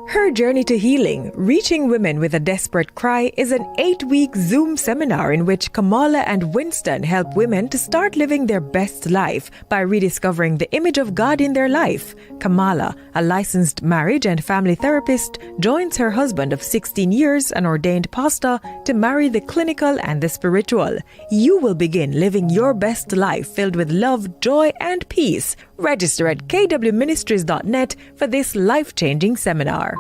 Her Journey to Healing, Reaching Women with a Desperate Cry is an 8-week Zoom seminar in which Kamala and Winston help women to start living their best life by rediscovering the image of God in their life. Kamala, a licensed marriage and family therapist, joins her husband of 16 years, an ordained pastor, to marry the clinical and the spiritual. You will begin living your best life filled with love, joy, and peace. Register at kwministries.net for this life-changing seminar.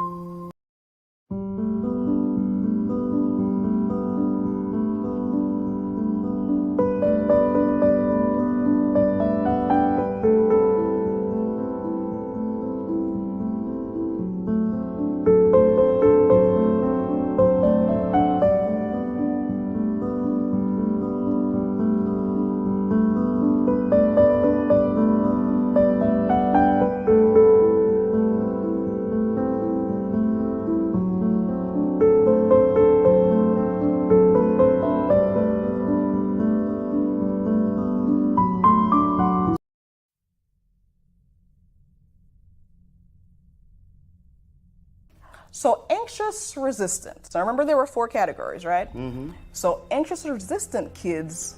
So anxious resistant. So remember there were 4 categories, right? Mm-hmm. So anxious resistant kids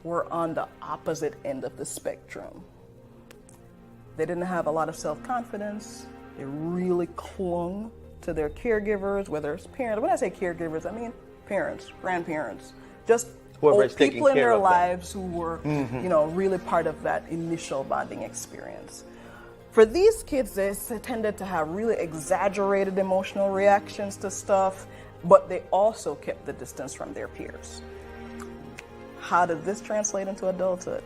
were on the opposite end of the spectrum. They didn't have a lot of self-confidence. They really clung to their caregivers, whether it's parents. When I say caregivers, I mean parents, grandparents, just old people in their lives who were, really part of that initial bonding experience. For these kids, they tended to have really exaggerated emotional reactions to stuff, but they also kept the distance from their peers. How did this translate into adulthood?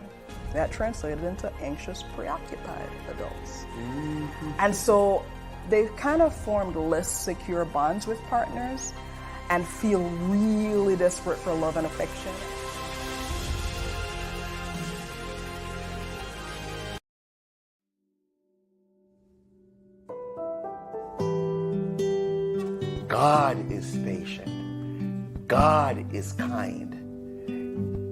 That translated into anxious, preoccupied adults. Mm-hmm. And so they kind of formed less secure bonds with partners and feel really desperate for love and affection. God is patient. God is kind.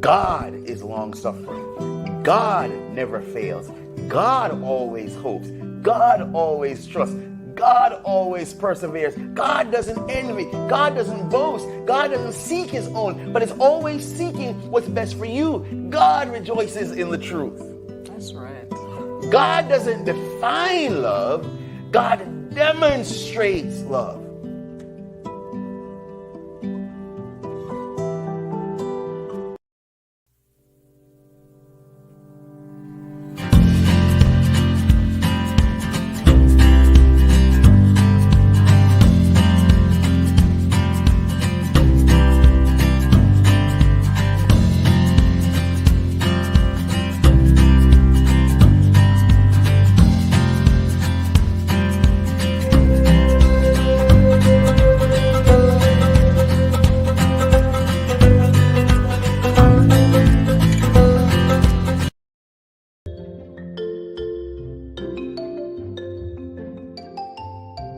God is long-suffering. God never fails. God always hopes. God always trusts. God always perseveres. God doesn't envy. God doesn't boast. God doesn't seek his own, but is always seeking what's best for you. God rejoices in the truth. That's right. God doesn't define love. God demonstrates love.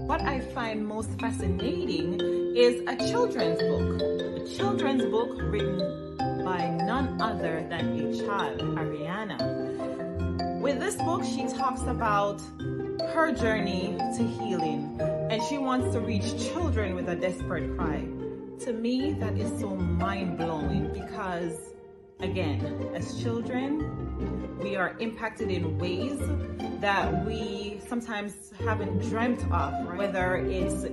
What I find most fascinating is a children's book. A children's book written by none other than a child, Ariana. With this book, she talks about her journey to healing, and she wants to reach children with a desperate cry. To me, that is so mind-blowing because, again, as children, we are impacted in ways that we sometimes haven't dreamt of, right? Whether it's,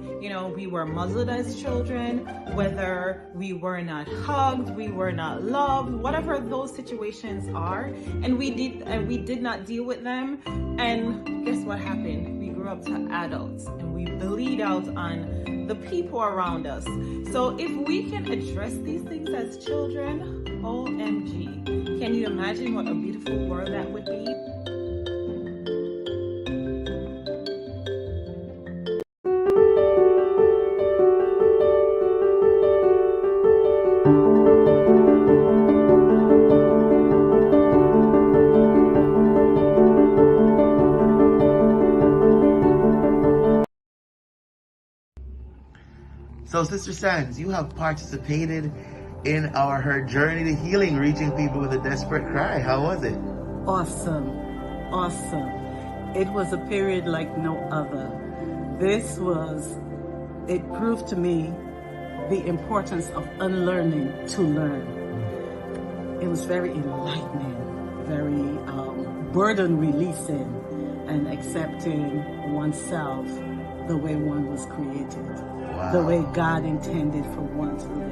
we were muzzled as children, whether we were not hugged, we were not loved, whatever those situations are, and we did not deal with them. And guess what happened? We grew up to adults and we bleed out on the people around us. So if we can address these things as children, OMG, can you imagine what a beautiful world that would be? So, Sister Sands, you have participated in Her Journey to Healing, reaching people with a desperate cry. How was it? Awesome. It was a period like no other. It proved to me the importance of unlearning to learn. It was very enlightening, very burden releasing, and accepting oneself the way one was created, the way God intended for one to live.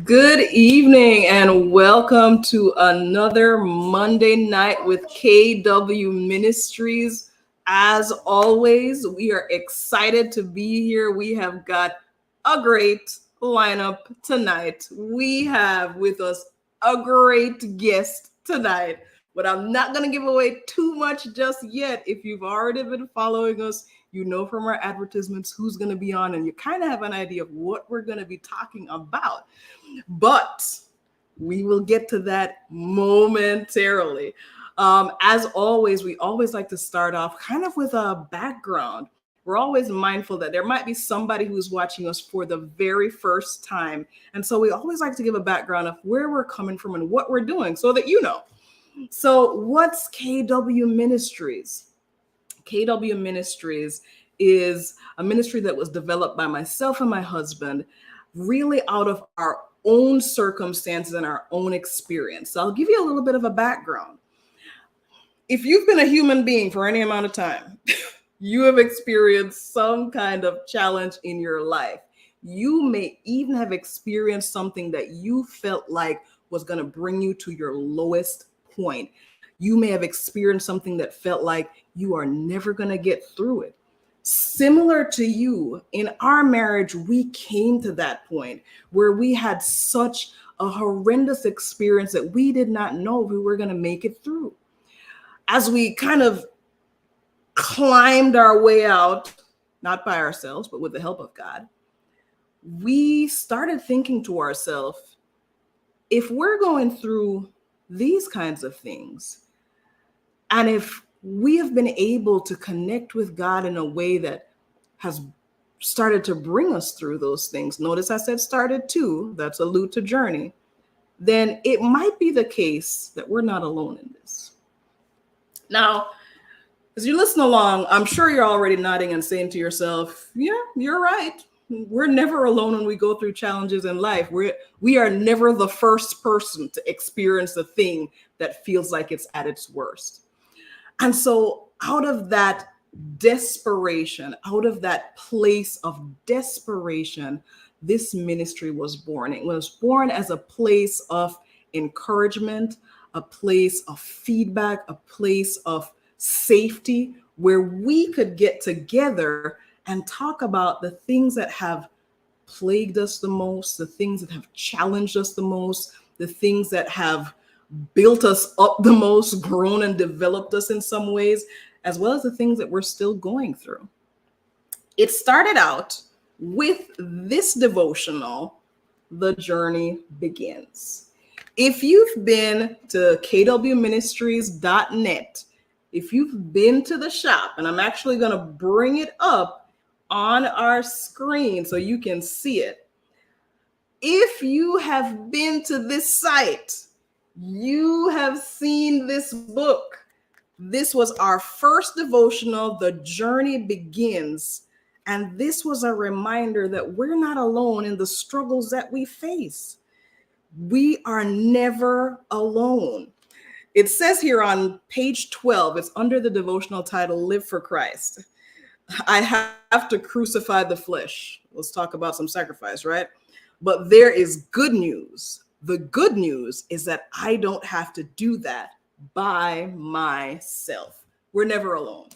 Good evening and welcome to another Monday night with KW Ministries. As always, we are excited to be here. We have got a great lineup tonight. We have with us a great guest tonight, but I'm not going to give away too much just yet. If you've already been following us, you know from our advertisements who's going to be on, and you kind of have an idea of what we're going to be talking about. But we will get to that momentarily. As always, we always like to start off kind of with a background. We're always mindful that there might be somebody who's watching us for the very first time. And so we always like to give a background of where we're coming from and what we're doing so that you know. So what's KW Ministries? KW Ministries is a ministry that was developed by myself and my husband, really out of our own circumstances and our own experience. So I'll give you a little bit of a background. If you've been a human being for any amount of time, you have experienced some kind of challenge in your life. You may even have experienced something that you felt like was going to bring you to your lowest point. You may have experienced something that felt like you are never going to get through it. Similar to you, in our marriage, we came to that point where we had such a horrendous experience that we did not know if we were going to make it through. As we kind of climbed our way out, not by ourselves, but with the help of God, we started thinking to ourselves, if we're going through these kinds of things, and if we have been able to connect with God in a way that has started to bring us through those things. Notice I said started to, that's allude to journey. Then it might be the case that we're not alone in this. Now, as you listen along, I'm sure you're already nodding and saying to yourself, yeah, you're right. We're never alone when we go through challenges in life. We are never the first person to experience the thing that feels like it's at its worst. And so out of that desperation, out of that place of desperation, this ministry was born. It was born as a place of encouragement, a place of feedback, a place of safety where we could get together and talk about the things that have plagued us the most, the things that have challenged us the most, the things that have built us up the most, grown and developed us in some ways, as well as the things that we're still going through. It started out with this devotional, The Journey Begins. If you've been to kwministries.net, if you've been to the shop, and I'm actually going to bring it up on our screen so you can see it. If you have been to this site, you have seen this book. This was our first devotional, The Journey Begins. And this was a reminder that we're not alone in the struggles that we face. We are never alone. It says here on page 12, it's under the devotional title, Live for Christ. I have to crucify the flesh. Let's talk about some sacrifice, right? But there is good news. The good news is that I don't have to do that by myself. We're never alone.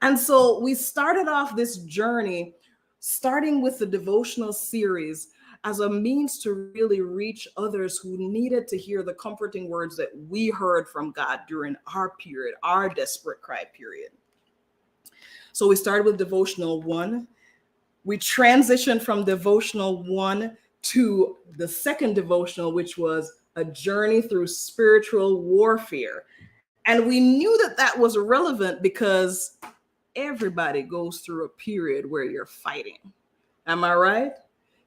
And so we started off this journey, starting with the devotional series as a means to really reach others who needed to hear the comforting words that we heard from God during our period, our desperate cry period. So we started with devotional 1. We transitioned from devotional 1 to the second devotional, which was a journey through spiritual warfare. And we knew that that was relevant because everybody goes through a period where you're fighting. Am I right?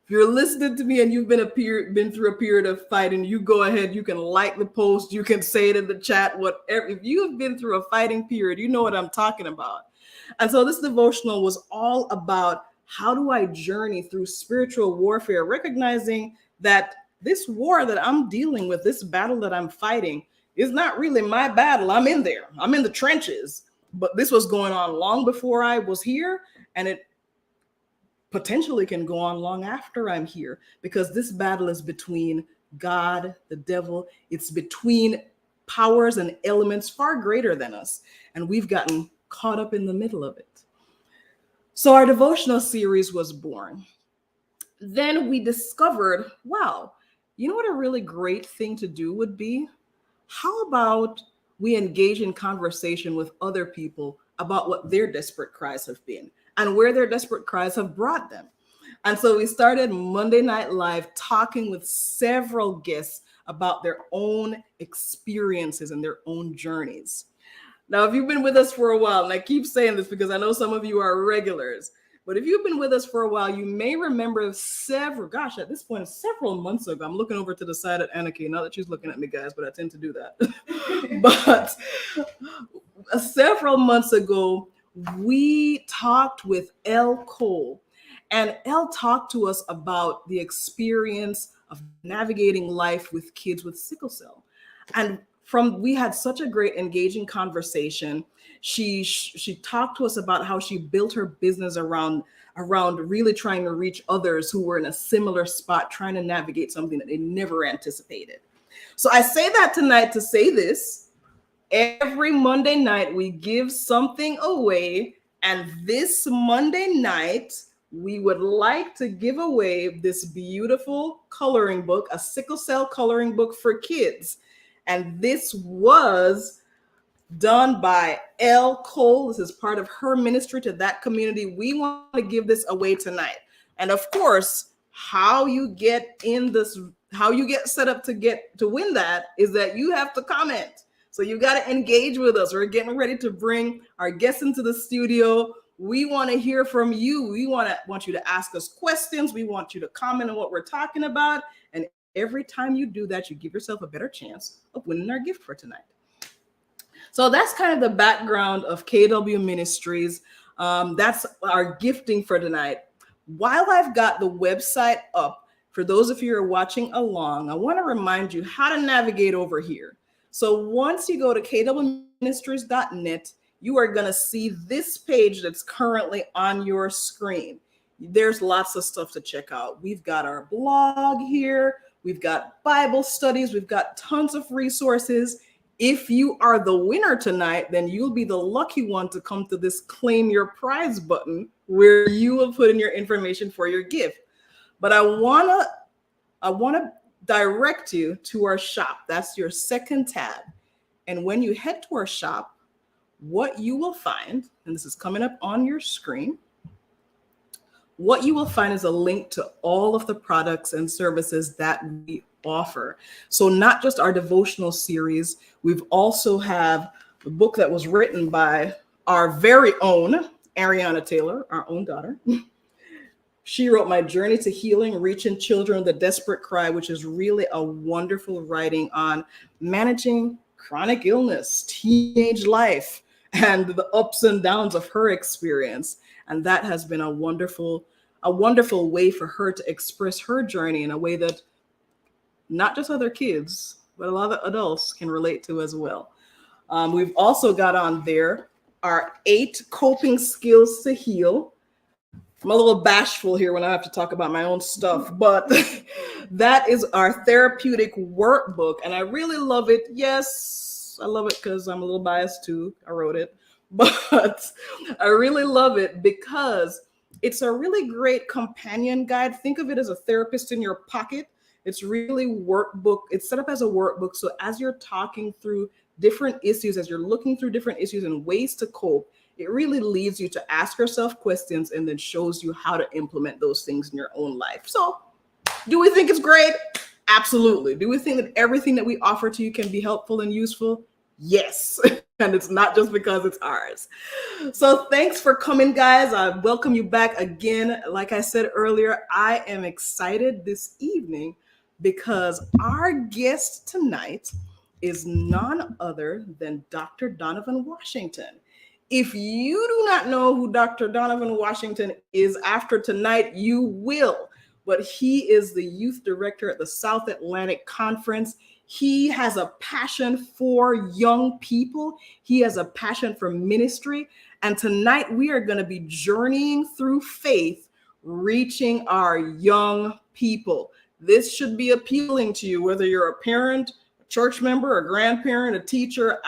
If you're listening to me and you've been through a period of fighting, you go ahead, you can like the post, you can say it in the chat, whatever. If you have been through a fighting period, you know what I'm talking about. And so this devotional was all about how do I journey through spiritual warfare, recognizing that this war that I'm dealing with, this battle that I'm fighting, is not really my battle. I'm in there. I'm in the trenches. But this was going on long before I was here, and it potentially can go on long after I'm here, because this battle is between God, the devil. It's between powers and elements far greater than us, and we've gotten caught up in the middle of it. So our devotional series was born. Then we discovered, wow, you know what a really great thing to do would be? How about we engage in conversation with other people about what their desperate cries have been and where their desperate cries have brought them. And so we started Monday Night Live talking with several guests about their own experiences and their own journeys. Now, if you've been with us for a while, and I keep saying this because I know some of you are regulars, but if you've been with us for a while, you may remember at this point, several months ago, I'm looking over to the side at Anarchy, not that she's looking at me, guys, but I tend to do that. But several months ago, we talked with Elle Cole, and Elle talked to us about the experience of navigating life with kids with sickle cell. And we had such a great engaging conversation. She talked to us about how she built her business around really trying to reach others who were in a similar spot, trying to navigate something that they never anticipated. So I say that tonight to say this. Every Monday night, we give something away. And this Monday night, we would like to give away this beautiful coloring book, a sickle cell coloring book for kids. And this was done by Elle Cole. This is part of her ministry to that community. We want to give this away tonight. And of course, how you get set up to win that is that you have to comment. So you got to engage with us. We're getting ready to bring our guests into the studio. We want to hear from you. We want you to ask us questions. We want you to comment on what we're talking about. And every time you do that, you give yourself a better chance of winning our gift for tonight. So that's kind of the background of KW Ministries. That's our gifting for tonight. While I've got the website up, for those of you who are watching along, I want to remind you how to navigate over here. So once you go to kwministries.net, you are going to see this page that's currently on your screen. There's lots of stuff to check out. We've got our blog here. We've got Bible studies. We've got tons of resources. If you are the winner tonight, then you'll be the lucky one to come to this claim your prize button where you will put in your information for your gift. But I want to direct you to our shop. That's your second tab. And when you head to our shop, what you will find, and this is coming up on your screen, what you will find is a link to all of the products and services that we offer. So not just our devotional series, we've also have a book that was written by our very own Ariana Taylor, our own daughter. She wrote My Journey to Healing, Reaching Children with a Desperate Cry, which is really a wonderful writing on managing chronic illness, teenage life, and the ups and downs of her experience. And that has been a wonderful way for her to express her journey in a way that not just other kids, but a lot of adults can relate to as well. We've also got on there our 8 coping skills to heal. I'm a little bashful here when I have to talk about my own stuff, but that is our therapeutic workbook. And I really love it. Yes, I love it because I'm a little biased too. I wrote it, but I really love it because it's a really great companion guide. Think of it as a therapist in your pocket. It's really workbook. It's set up as a workbook. So as you're talking through different issues, as you're looking through different issues and ways to cope, it really leads you to ask yourself questions and then shows you how to implement those things in your own life. So do we think it's great? Absolutely. Do we think that everything that we offer to you can be helpful and useful? Yes. And it's not just because it's ours. So thanks for coming, guys. I welcome you back again. Like I said earlier, I am excited this evening because our guest tonight is none other than Dr. Donovan Washington. If you do not know who Dr. Donovan Washington is after tonight, you will. But he is the youth director at the South Atlantic Conference. He has a passion for young people. He has a passion for ministry. And tonight we are going to be journeying through faith, reaching our young people. This should be appealing to you, whether you're a parent, a church member, a grandparent, a teacher,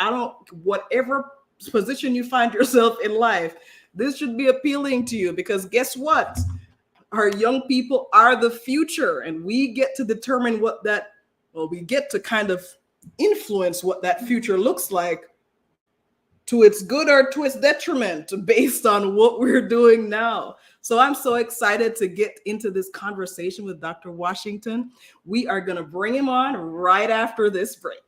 whatever position you find yourself in life, this should be appealing to you because guess what? Our young people are the future, and we get to determine we get to kind of influence what that future looks like to its good or to its detriment based on what we're doing now. So I'm so excited to get into this conversation with Dr. Washington. We are going to bring him on right after this break.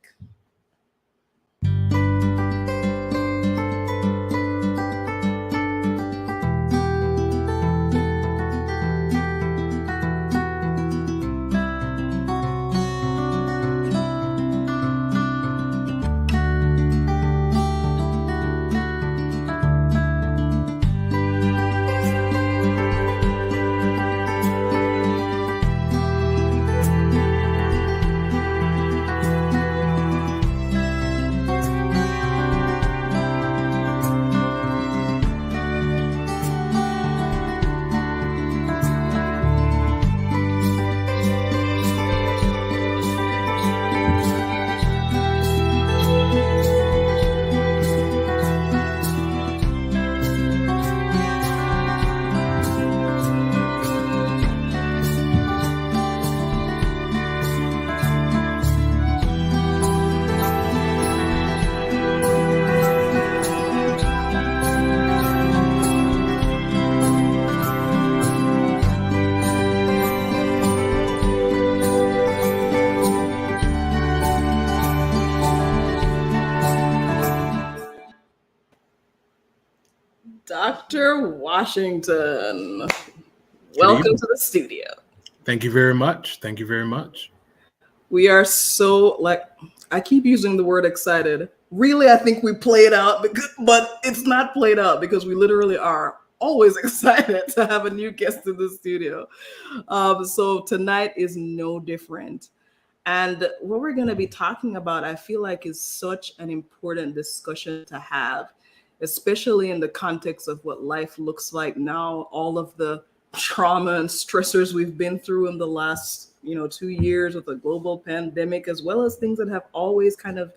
Dr. Washington, welcome to the studio. Thank you very much. Thank you very much. We are so, I keep using the word excited. Really, I think we played out, but it's not played out because we literally are always excited to have a new guest in the studio. So tonight is no different. And what we're going to be talking about, I feel like, is such an important discussion to have, especially in the context of what life looks like now, all of the trauma and stressors we've been through in the last 2 years with a global pandemic, as well as things that have always kind of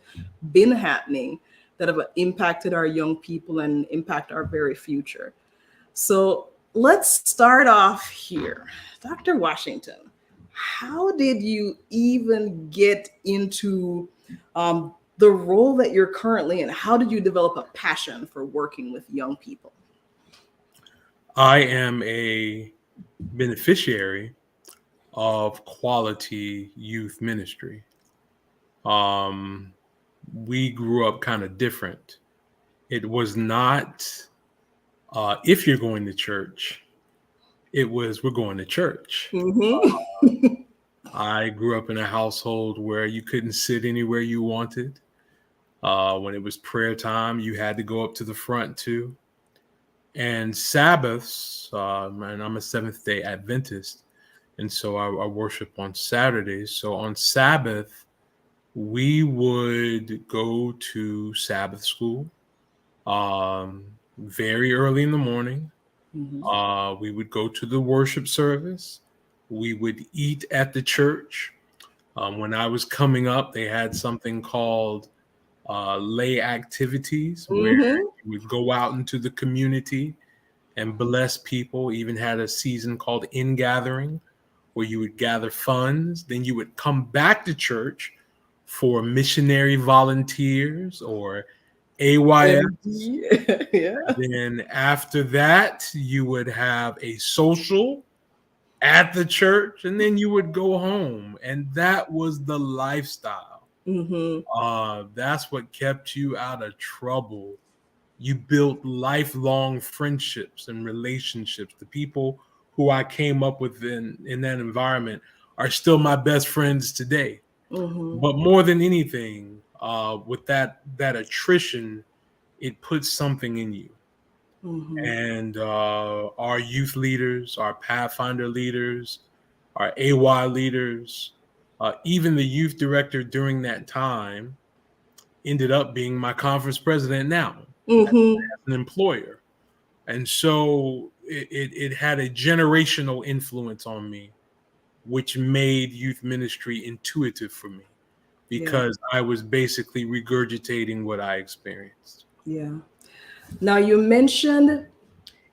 been happening that have impacted our young people and impact our very future. So let's start off here. Dr. Washington, how did you even get into the role that you're currently in? How did you develop a passion for working with young people? I am a beneficiary of quality youth ministry. We grew up kind of different. It was not if you're going to church, it was we're going to church. Mm-hmm. I grew up in a household where you couldn't sit anywhere you wanted. When it was prayer time, you had to go up to the front too. And Sabbaths, and I'm a Seventh-day Adventist, and so I worship on Saturdays. So on Sabbath, we would go to Sabbath school very early in the morning. Mm-hmm. We would go to the worship service. We would eat at the church. When I was coming up, they had something called lay activities where you would go out into the community and bless people. Even had a season called In Gathering where you would gather funds. Then you would come back to church for missionary volunteers or AYS. Yeah. Then after that, you would have a social at the church, and then you would go home. And that was the lifestyle. That's what kept you out of trouble. You built lifelong friendships and relationships. The people who I came up with in that environment are still my best friends today. But more than anything, with that attrition, it puts something in you. And our youth leaders, our Pathfinder leaders, our AY leaders, even the youth director during that time ended up being my conference president now as an employer. And so it had a generational influence on me, which made youth ministry intuitive for me because I was basically regurgitating what I experienced. Yeah. Now you mentioned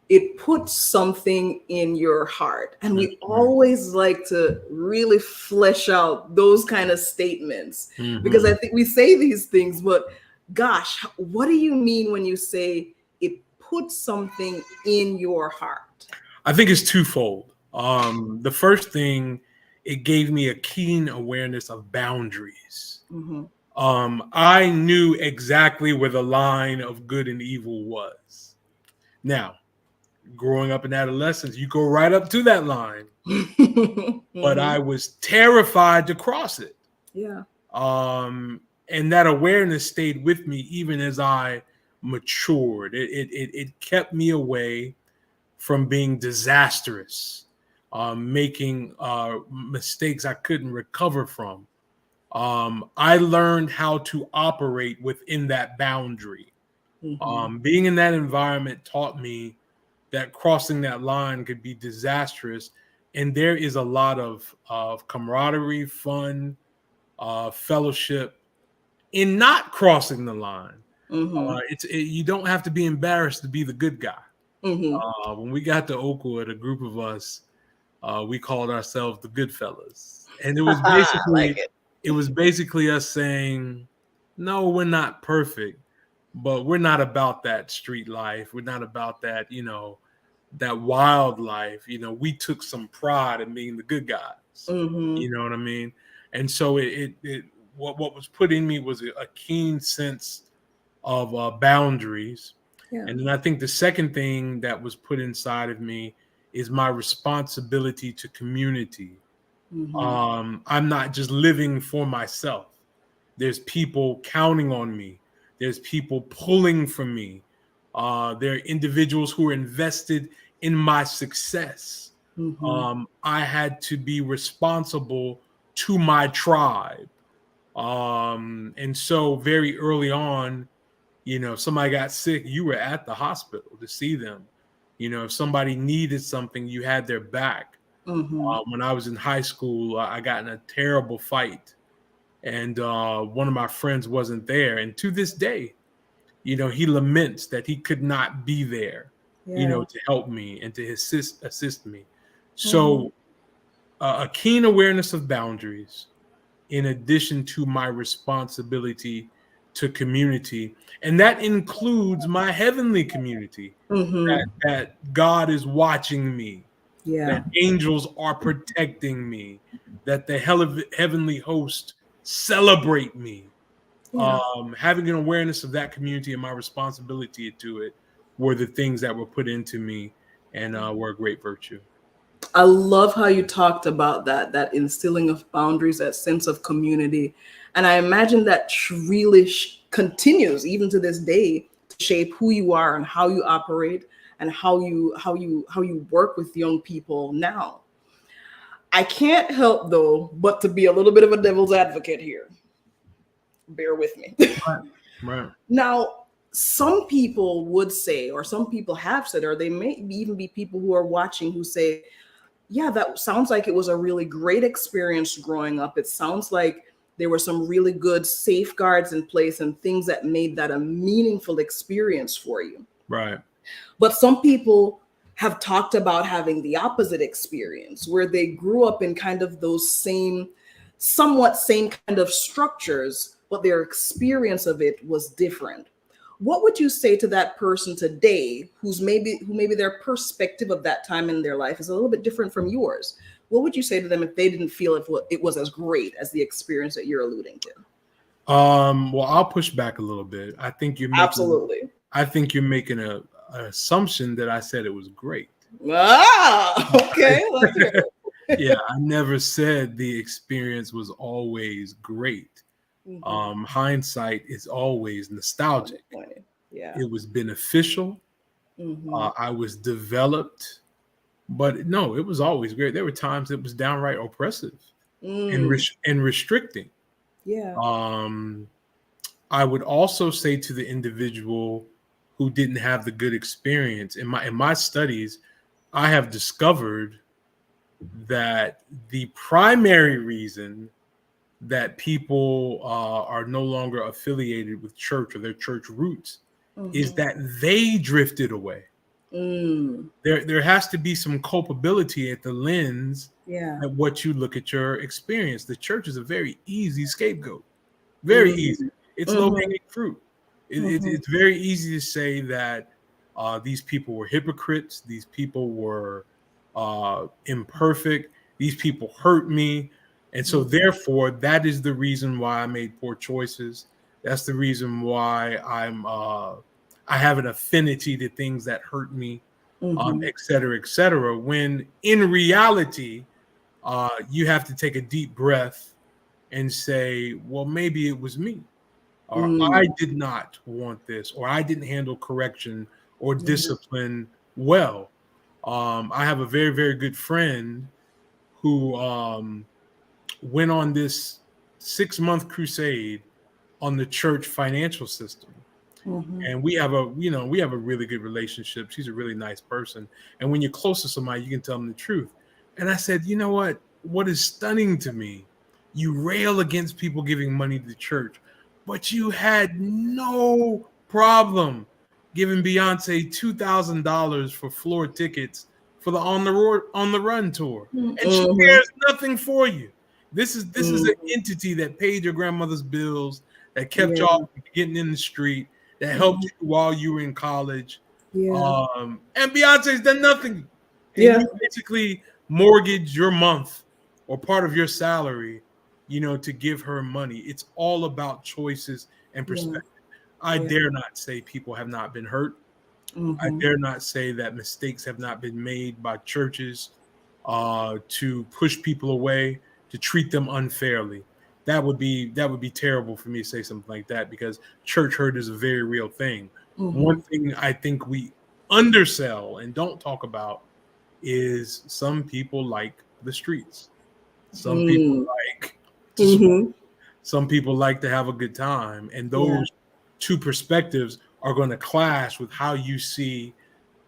it puts something in your heart, and we always like to really flesh out those kind of statements because I think we say these things, but gosh, what do you mean when you say it puts something in your heart? I think it's twofold. The first thing, it gave me a keen awareness of boundaries. I knew exactly where the line of good and evil was. Now, growing up in adolescence, you go right up to that line, but I was terrified to cross it. Yeah. And that awareness stayed with me even as I matured. It kept me away from being disastrous, making mistakes I couldn't recover from. I learned how to operate within that boundary. Being in that environment taught me that crossing that line could be disastrous. And there is a lot of camaraderie, fun, fellowship in not crossing the line. You don't have to be embarrassed to be the good guy. When we got to Oakwood, a group of us, we called ourselves the good fellas. And it was basically it was basically us saying, no, we're not perfect, but we're not about that street life. We're not about that, that wild life. We took some pride in being the good guys. You know what I mean? And so what was put in me was a keen sense of boundaries. Yeah. And then I think the second thing that was put inside of me is my responsibility to community. I'm not just living for myself. There's people counting on me. There's people pulling from me. There are individuals who are invested in my success. I had to be responsible to my tribe. And so very early on, if somebody got sick, you were at the hospital to see them. If somebody needed something, you had their back. When I was in high school, I got in a terrible fight, and one of my friends wasn't there. And to this day, he laments that he could not be there, to help me and to assist me. So a keen awareness of boundaries, in addition to my responsibility to community. And that includes my heavenly community, that God is watching me, that angels are protecting me, that the heavenly host celebrate me. Having an awareness of that community and my responsibility to it were the things that were put into me and were a great virtue. I love how you talked about that instilling of boundaries, that sense of community. And I imagine that really continues even to this day to shape who you are and how you operate and how you work with young people now. I can't help though but to be a little bit of a devil's advocate here. Bear with me. Right. Now, some people would say, or some people have said, or they may even be people who are watching who say, yeah, that sounds like it was a really great experience growing up. It sounds like there were some really good safeguards in place and things that made that a meaningful experience for you. Right. But some people have talked about having the opposite experience, where they grew up in kind of those somewhat same kind of structures, but their experience of it was different. What would you say to that person today who maybe their perspective of that time in their life is a little bit different from yours? What would you say to them if they didn't feel it was as great as the experience that you're alluding to? Well, I'll push back a little bit. I think you're making an assumption that I said it was great. Okay. Let's hear it. Yeah, I never said the experience was always great. Hindsight is always nostalgic. Yeah. It was beneficial. I was developed, but no, it was always great. There were times it was downright oppressive and restricting. Yeah. I would also say to the individual who didn't have the good experience, in my studies, I have discovered that the primary reason that people are no longer affiliated with church or their church roots is that they drifted away. There has to be some culpability at the lens at what you look at your experience. The church is a very easy scapegoat. Very easy. It's low-hanging fruit. It's very easy to say that these people were hypocrites. These people were imperfect. These people hurt me. And so therefore, that is the reason why I made poor choices. That's the reason why I have an affinity to things that hurt me, et cetera, et cetera. When in reality, you have to take a deep breath and say, well, maybe it was me. Or I did not want this, or I didn't handle correction or discipline well. I have a very, very good friend who went on this 6-month crusade on the church financial system. And we have a really good relationship. She's a really nice person. And when you're close to somebody, you can tell them the truth. And I said, you know what is stunning to me, you rail against people giving money to the church, but you had no problem giving Beyonce $2,000 for floor tickets for the on the run tour. And she cares nothing for you. This is an entity that paid your grandmother's bills, that kept y'all from getting in the street, that helped you while you were in college. And Beyonce's done nothing. And you basically mortgage your month or part of your salary, to give her money. It's all about choices and perspective. I dare not say people have not been hurt. I dare not say that mistakes have not been made by churches to push people away, to treat them unfairly. That would be terrible for me to say something like that, because church hurt is a very real thing. One thing I think we undersell and don't talk about is some people like the streets. Some people like to smoke. Some people like to have a good time, and those two perspectives are going to clash with how you see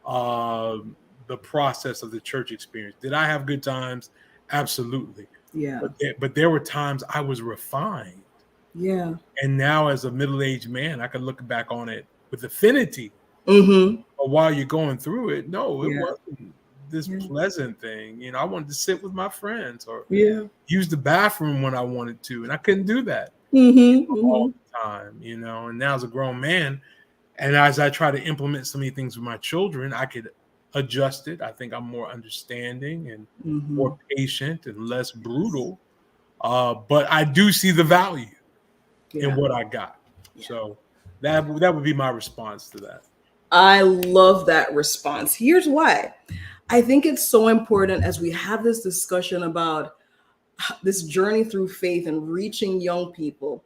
the process of the church experience. Did I have good times? Absolutely. Yeah. But there were times I was refined. Yeah. And now as a middle-aged man, I can look back on it with affinity. But while you're going through it, no, it wasn't this pleasant thing. You know, I wanted to sit with my friends or use the bathroom when I wanted to, and I couldn't do that all the time, you know. And now as a grown man, and as I try to implement so many things with my children, I could adjust it. I think I'm more understanding and more patient and less brutal. But I do see the value in what I got. So that would be my response to that. I love that response. Here's why. I think it's so important as we have this discussion about this journey through faith and reaching young people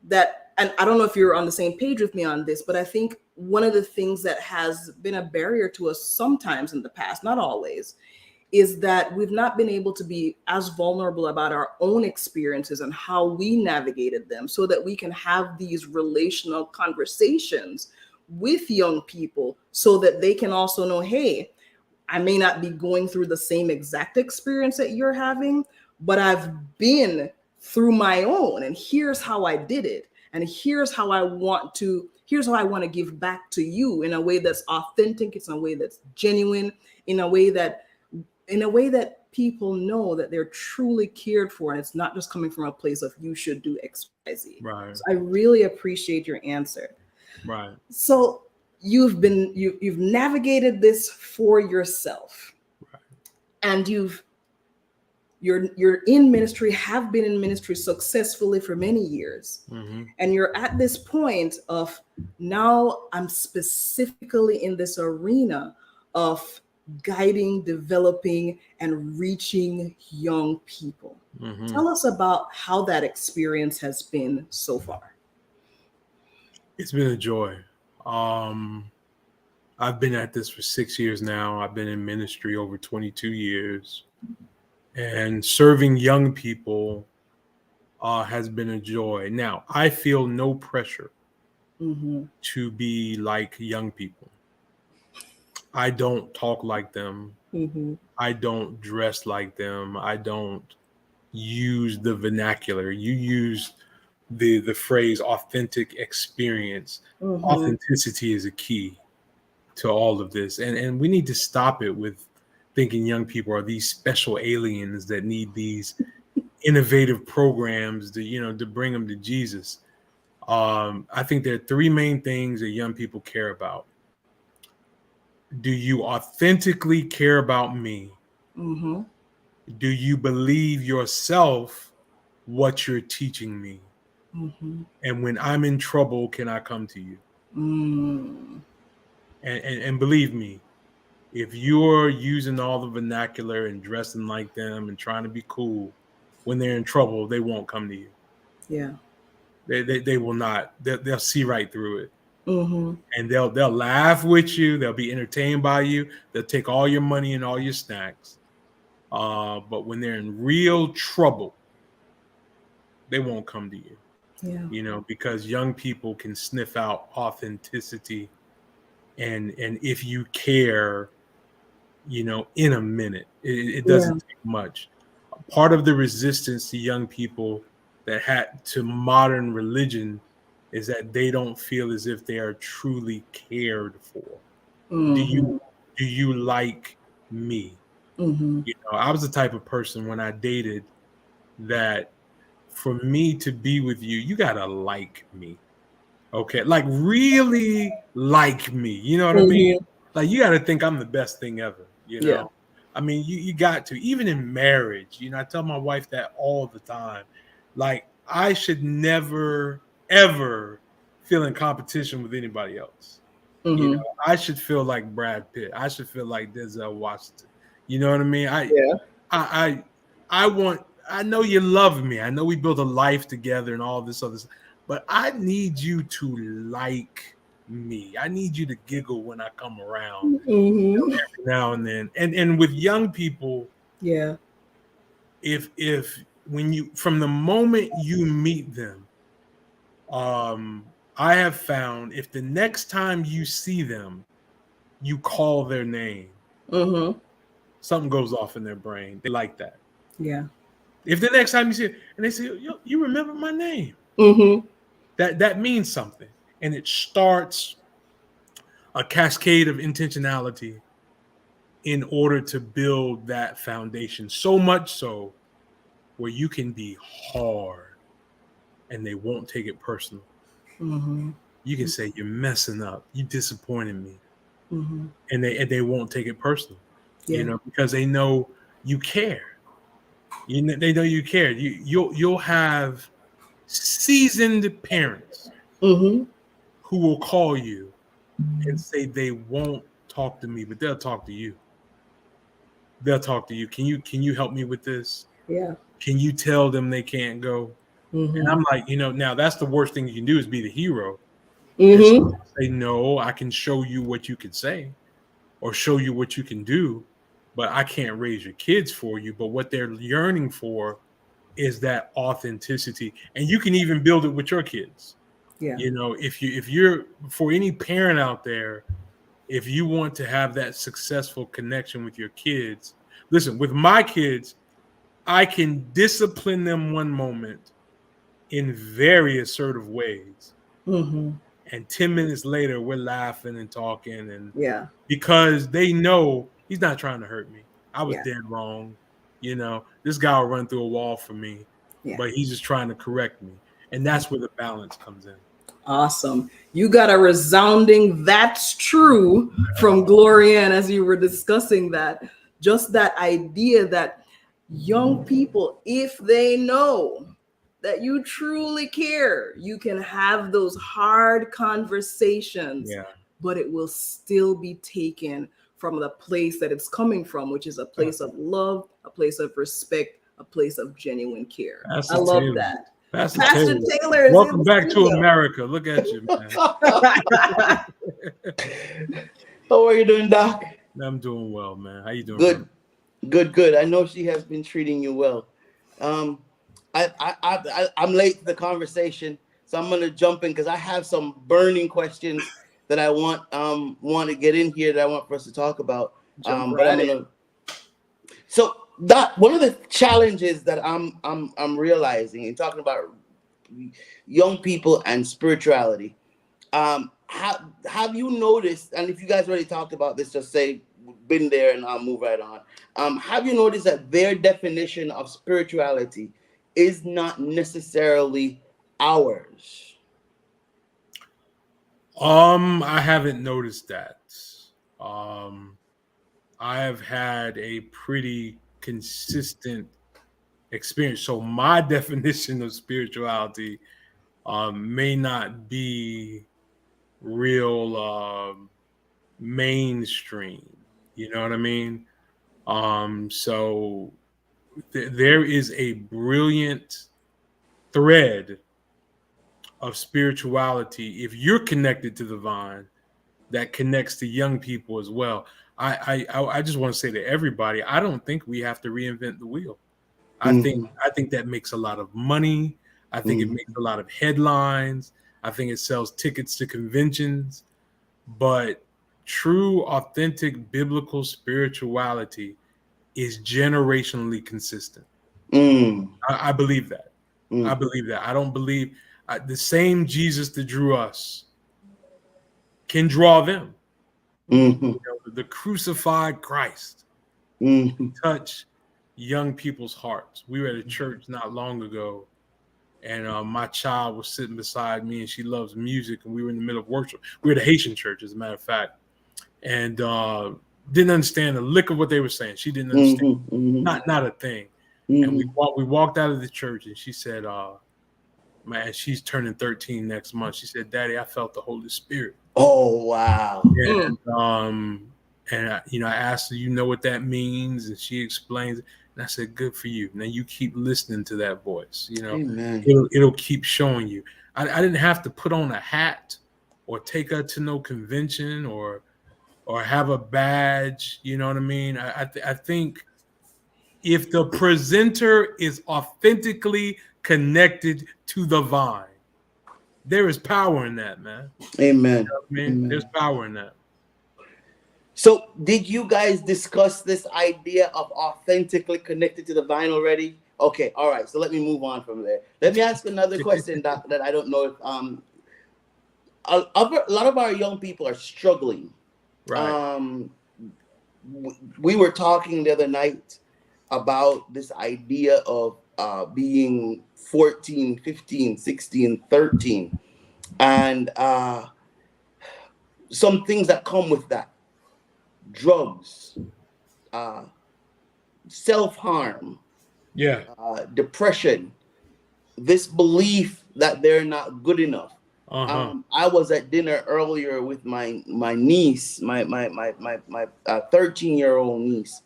that, and I don't know if you're on the same page with me on this, but I think one of the things that has been a barrier to us sometimes in the past, not always, is that we've not been able to be as vulnerable about our own experiences and how we navigated them, so that we can have these relational conversations with young people so that they can also know, hey, I may not be going through the same exact experience that you're having, but I've been through my own, and here's how I did it. And here's how I want to give back to you in a way that's authentic. It's in a way that's genuine, in a way that people know that they're truly cared for. And it's not just coming from a place of you should do X, Y, Z. Right. So I really appreciate your answer. Right. So you've navigated this for yourself, right. And you're in ministry, have been in ministry successfully for many years. And you're at this point of, now I'm specifically in this arena of guiding, developing, and reaching young people. Tell us about how that experience has been so far. It's been a joy. I've been at this for 6 years now. I've been in ministry over 22 years. And serving young people has been a joy. Now, I feel no pressure to be like young people. I don't talk like them. I don't dress like them. I don't use the vernacular. You use the phrase authentic experience. Authenticity is a key to all of this. And we need to stop it with thinking young people are these special aliens that need these innovative programs to bring them to Jesus. I think there are three main things that young people care about. Do you authentically care about me? Do you believe yourself what you're teaching me? And when I'm in trouble, can I come to you? And believe me, if you're using all the vernacular and dressing like them and trying to be cool, when they're in trouble, they won't come to you. Yeah. They will not. They'll see right through it. And they'll laugh with you. They'll be entertained by you. They'll take all your money and all your snacks. But when they're in real trouble, they won't come to you. Yeah. Because young people can sniff out authenticity, and if you care, in a minute. It doesn't take much. Part of the resistance to young people that had to modern religion is that they don't feel as if they are truly cared for. Do you like me? I was the type of person when I dated that for me to be with you, you gotta like me. Okay, like really like me. You know what I mean? Like you gotta think I'm the best thing ever. Yeah. I mean, you got to, even in marriage, I tell my wife that all the time. Like, I should never, ever feel in competition with anybody else. You know, I should feel like Brad Pitt. I should feel like Denzel Washington. You know what I mean? I want. I know you love me. I know we built a life together and all this other stuff, but I need you to like me. I need you to giggle when I come around every now and then. And with young people, if when you from the moment you meet them, I have found if the next time you see them, you call their name, something goes off in their brain. They like that. Yeah. If the next time you see it and they say, you remember my name, that means something. And it starts a cascade of intentionality in order to build that foundation. So much so where you can be hard and they won't take it personal. You can say, you're messing up. You disappointed me. And they won't take it personal, you know, because they know you care. You know, they know you care. You'll have seasoned parents who will call you and say they won't talk to me, but they'll talk to you. They'll talk to you. Can you help me with this? Yeah. Can you tell them they can't go? And I'm like, you know, now that's the worst thing you can do is be the hero. Say, no, I can show you what you can say or show you what you can do, but I can't raise your kids for you. But what they're yearning for is that authenticity. And you can even build it with your kids. Yeah. You know, if you're for any parent out there, if you want to have that successful connection with your kids, listen, with my kids, I can discipline them one moment in very assertive ways. And 10 minutes later, we're laughing and talking. And because they know he's not trying to hurt me. I was dead wrong. You know, this guy will run through a wall for me, but he's just trying to correct me. And that's where the balance comes in. Awesome. You got a resounding "that's true" from Glorianne as you were discussing that. Just that idea that young people, if they know that you truly care, you can have those hard conversations, but it will still be taken from the place that it's coming from, which is a place of love, a place of respect, a place of genuine care. I love that. Pastor Taylor is welcome back to America. Look at you, man. How are you doing, Doc? I'm doing well, man. How you doing? Good, man? Good. I know she has been treating you well. I'm late to the conversation, so I'm gonna jump in because I have some burning questions that I want to get in here that I want for us to talk about. So that one of the challenges that I'm realizing and talking about young people and spirituality. Have you noticed? And if you guys already talked about this, just say been there, and I'll move right on. Have you noticed that their definition of spirituality is not necessarily ours? I haven't noticed that. I have had a pretty consistent experience. So my definition of spirituality may not be real mainstream. You know what I mean? So there is a brilliant thread of spirituality, if you're connected to the vine, that connects to young people as well. I just want to say to everybody, I don't think we have to reinvent the wheel. I think that makes a lot of money. I think it makes a lot of headlines. I think it sells tickets to conventions. But true, authentic, biblical spirituality is generationally consistent. I believe that. I believe that. I don't believe the same Jesus that drew us can draw them. You know, the crucified Christ touch young people's hearts. We were at a church not long ago, and my child was sitting beside me, and she loves music, and we were in the middle of worship. We were at a Haitian church, as a matter of fact, and didn't understand a lick of what they were saying. She didn't understand, not a thing. And we walked out of the church, and she said, man, she's turning 13 next month. She said, Daddy, I felt the Holy Spirit. Oh, wow. And I asked her, you know what that means? And she explains it. And I said, good for you. Now you keep listening to that voice. Amen. It'll keep showing you. I didn't have to put on a hat or take her to no convention or have a badge. You know what I mean? I think if the presenter is authentically connected to the vine, there is power in that, man. Amen. Amen. There's power in that. So, did you guys discuss this idea of authentically connected to the vine already? Okay, all right. So let me move on from there. Let me ask another question that I don't know if a lot of our young people are struggling. Right. We were talking the other night about this idea of being 14, 15, 16, 13, and some things that come with that. Drugs, self-harm, depression, this belief that they're not good enough. I was at dinner earlier with my niece, my 13-year-old niece,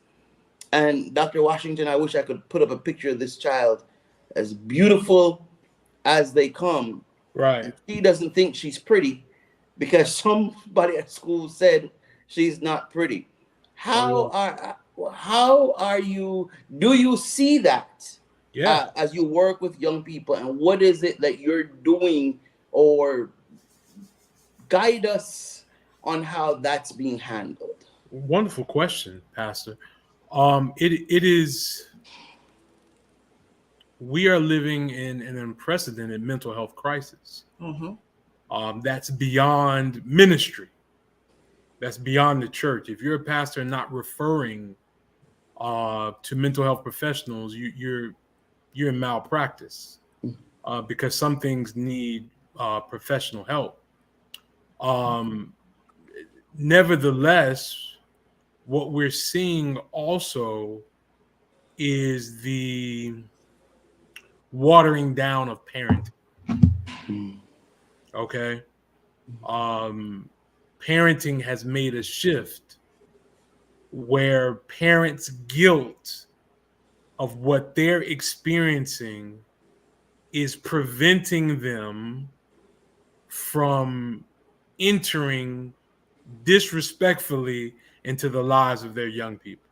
and Dr. Washington, I wish I could put up a picture of this child, as beautiful as they come. Right. And she doesn't think she's pretty because somebody at school said she's not pretty. How are you? Do you see that as you work with young people, and what is it that you're doing, or guide us on how that's being handled? Wonderful question, Pastor. It is. We are living in an unprecedented mental health crisis. That's beyond ministry. That's beyond the church. If you're a pastor not referring to mental health professionals, you're in malpractice because some things need professional help. Nevertheless, what we're seeing also is the watering down of parenting. Okay. Parenting has made a shift where parents' guilt of what they're experiencing is preventing them from entering disrespectfully into the lives of their young people.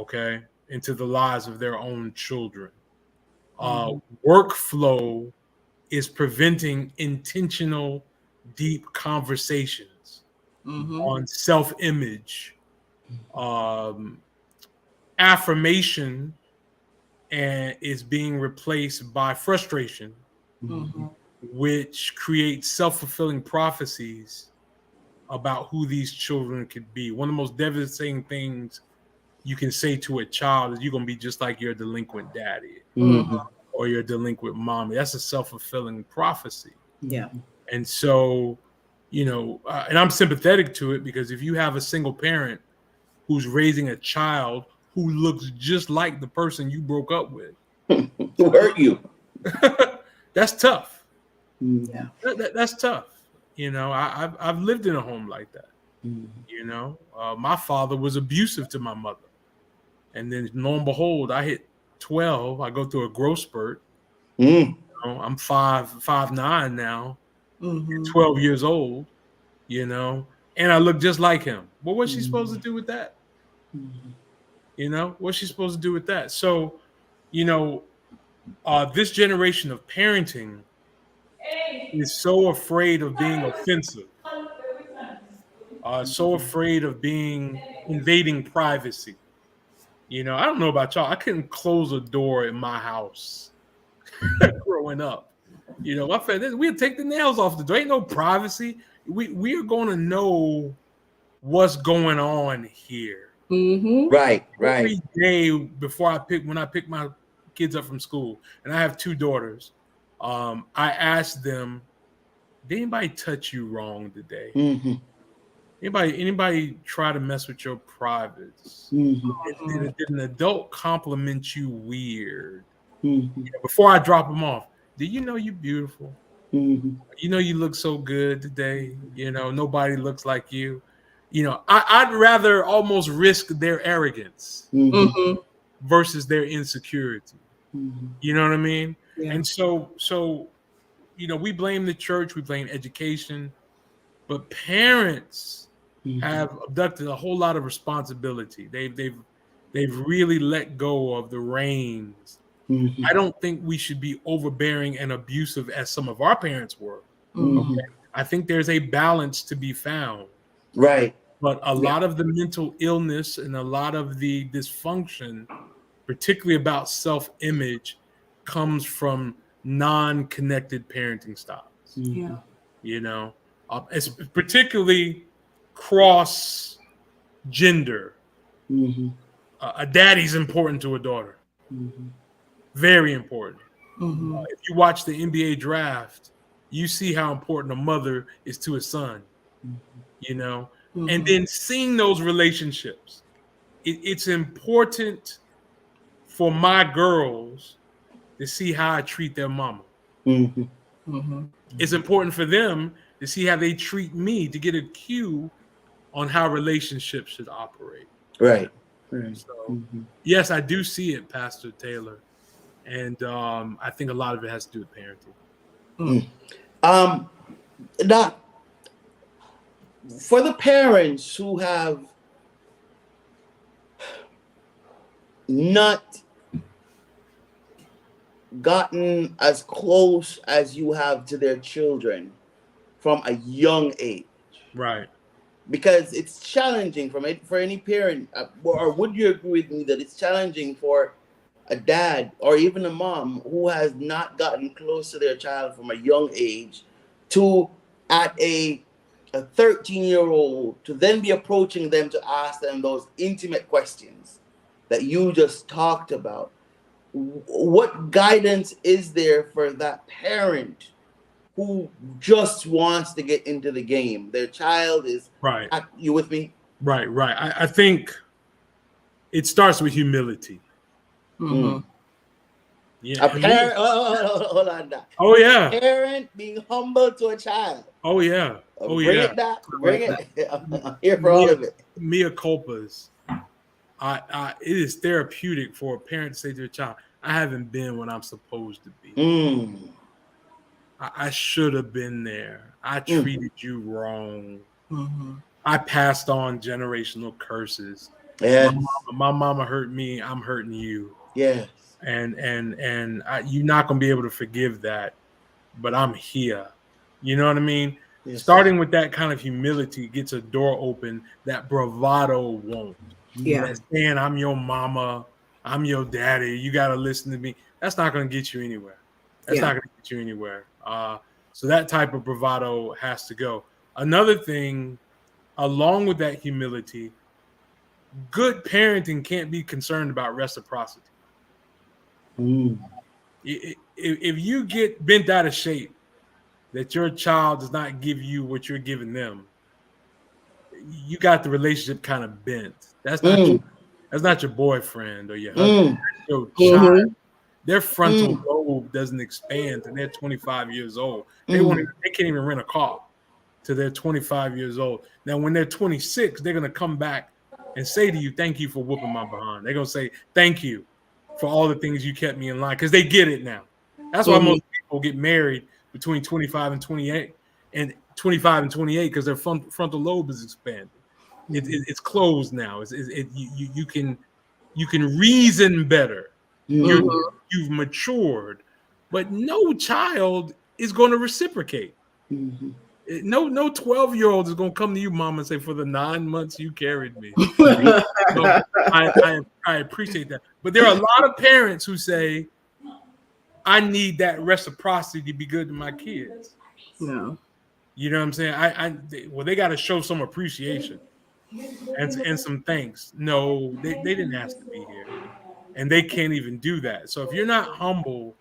Okay, into the lives of their own children. Workflow is preventing intentional, deep conversations on self-image, affirmation, and is being replaced by frustration, which creates self-fulfilling prophecies about who these children could be. One of the most devastating things you can say to a child is, you're going to be just like your delinquent daddy or your delinquent mommy. That's a self-fulfilling prophecy. Yeah. And so, and I'm sympathetic to it, because if you have a single parent who's raising a child who looks just like the person you broke up with, who hurt you, that's tough. Yeah. That's tough. I've lived in a home like that. My father was abusive to my mother. And then lo and behold, I hit 12. I go through a growth spurt. I'm 5'9" now, 12 years old, and I look just like him. Well, what's she supposed to do with that? What's she supposed to do with that? So, this generation of parenting is so afraid of being offensive, so afraid of invading privacy. I don't know about y'all. I couldn't close a door in my house growing up. My friend, we'd take the nails off the door. Ain't no privacy. We are going to know what's going on here. Right. Every day when I pick my kids up from school, and I have 2 daughters, I ask them, did anybody touch you wrong today? Anybody try to mess with your privates? Did an adult compliment you weird? Before I drop them off, do you know you're beautiful? You know, you look so good today. You know, nobody looks like you. You know, I'd rather almost risk their arrogance versus their insecurity. You know what I mean? Yeah. And so, you know, we blame the church, we blame education, but parents have abducted a whole lot of responsibility. They've really let go of the reins. I don't think we should be overbearing and abusive as some of our parents were. Okay. I think there's a balance to be found. Right. But a lot of the mental illness and a lot of the dysfunction, particularly about self-image, comes from non-connected parenting styles. Yeah. You know, it's particularly cross gender. A daddy's important to a daughter. Very important. If you watch the NBA draft, you see how important a mother is to a son. You know, and then seeing those relationships, it's important for my girls to see how I treat their mama. It's important for them to see how they treat me, to get a cue on how relationships should operate. Right. So, yes, I do see it, Pastor Taylor, and I think a lot of it has to do with parenting. Doc, for the parents who have not gotten as close as you have to their children from a young age, Right. because it's challenging for any parent, or would you agree with me that it's challenging for a dad or even a mom who has not gotten close to their child from a young age to, at a 13-year-old, to then be approaching them to ask them those intimate questions that you just talked about? What guidance is there for that parent who just wants to get into the game? Their child is Right. You with me? Right. I think it starts with humility. Yeah. A parent, hold on, Doc. Oh yeah. A parent being humble to a child. Oh yeah. Oh Bring yeah. it, Doc. Bring it. I'm here for all of it. Mea culpas. It is therapeutic for a parent to say to a child, I haven't been what I'm supposed to be. I should have been there. I treated you wrong. I passed on generational curses. Yes. My mama hurt me. I'm hurting you. Yes. And you're not gonna be able to forgive that, but I'm here. You know what I mean? Yes. Starting with that kind of humility gets a door open that bravado won't. Yeah. That saying I'm your mama, I'm your daddy, you got to listen to me. That's not going to get you anywhere. That's not going to get you anywhere. So that type of bravado has to go. Another thing, along with that humility, good parenting can't be concerned about reciprocity. If you get bent out of shape, that your child does not give you what you're giving them, you got the relationship kind of bent. That's not your boyfriend or your husband. Your child. Their frontal lobe doesn't expand till they're 25 years old. They can't even rent a car till they're 25 years old. Now, when they're 26, they're gonna come back and say to you, "Thank you for whooping my behind." They're gonna say, "Thank you for all the things you kept me in line," because they get it now. That's why most people get married between 25 and 28, because their frontal lobe is expanded. It's closed now. You can reason better. You've matured, but no child is going to reciprocate. No 12-year-old is going to come to you, mom, and say, "For the 9 months you carried me." So I appreciate that, but there are a lot of parents who say, "I need that reciprocity to be good to my kids." No. You know what I'm saying? They got to show some appreciation and some thanks. No, they didn't ask to be here, and they can't even do that. So if you're not humble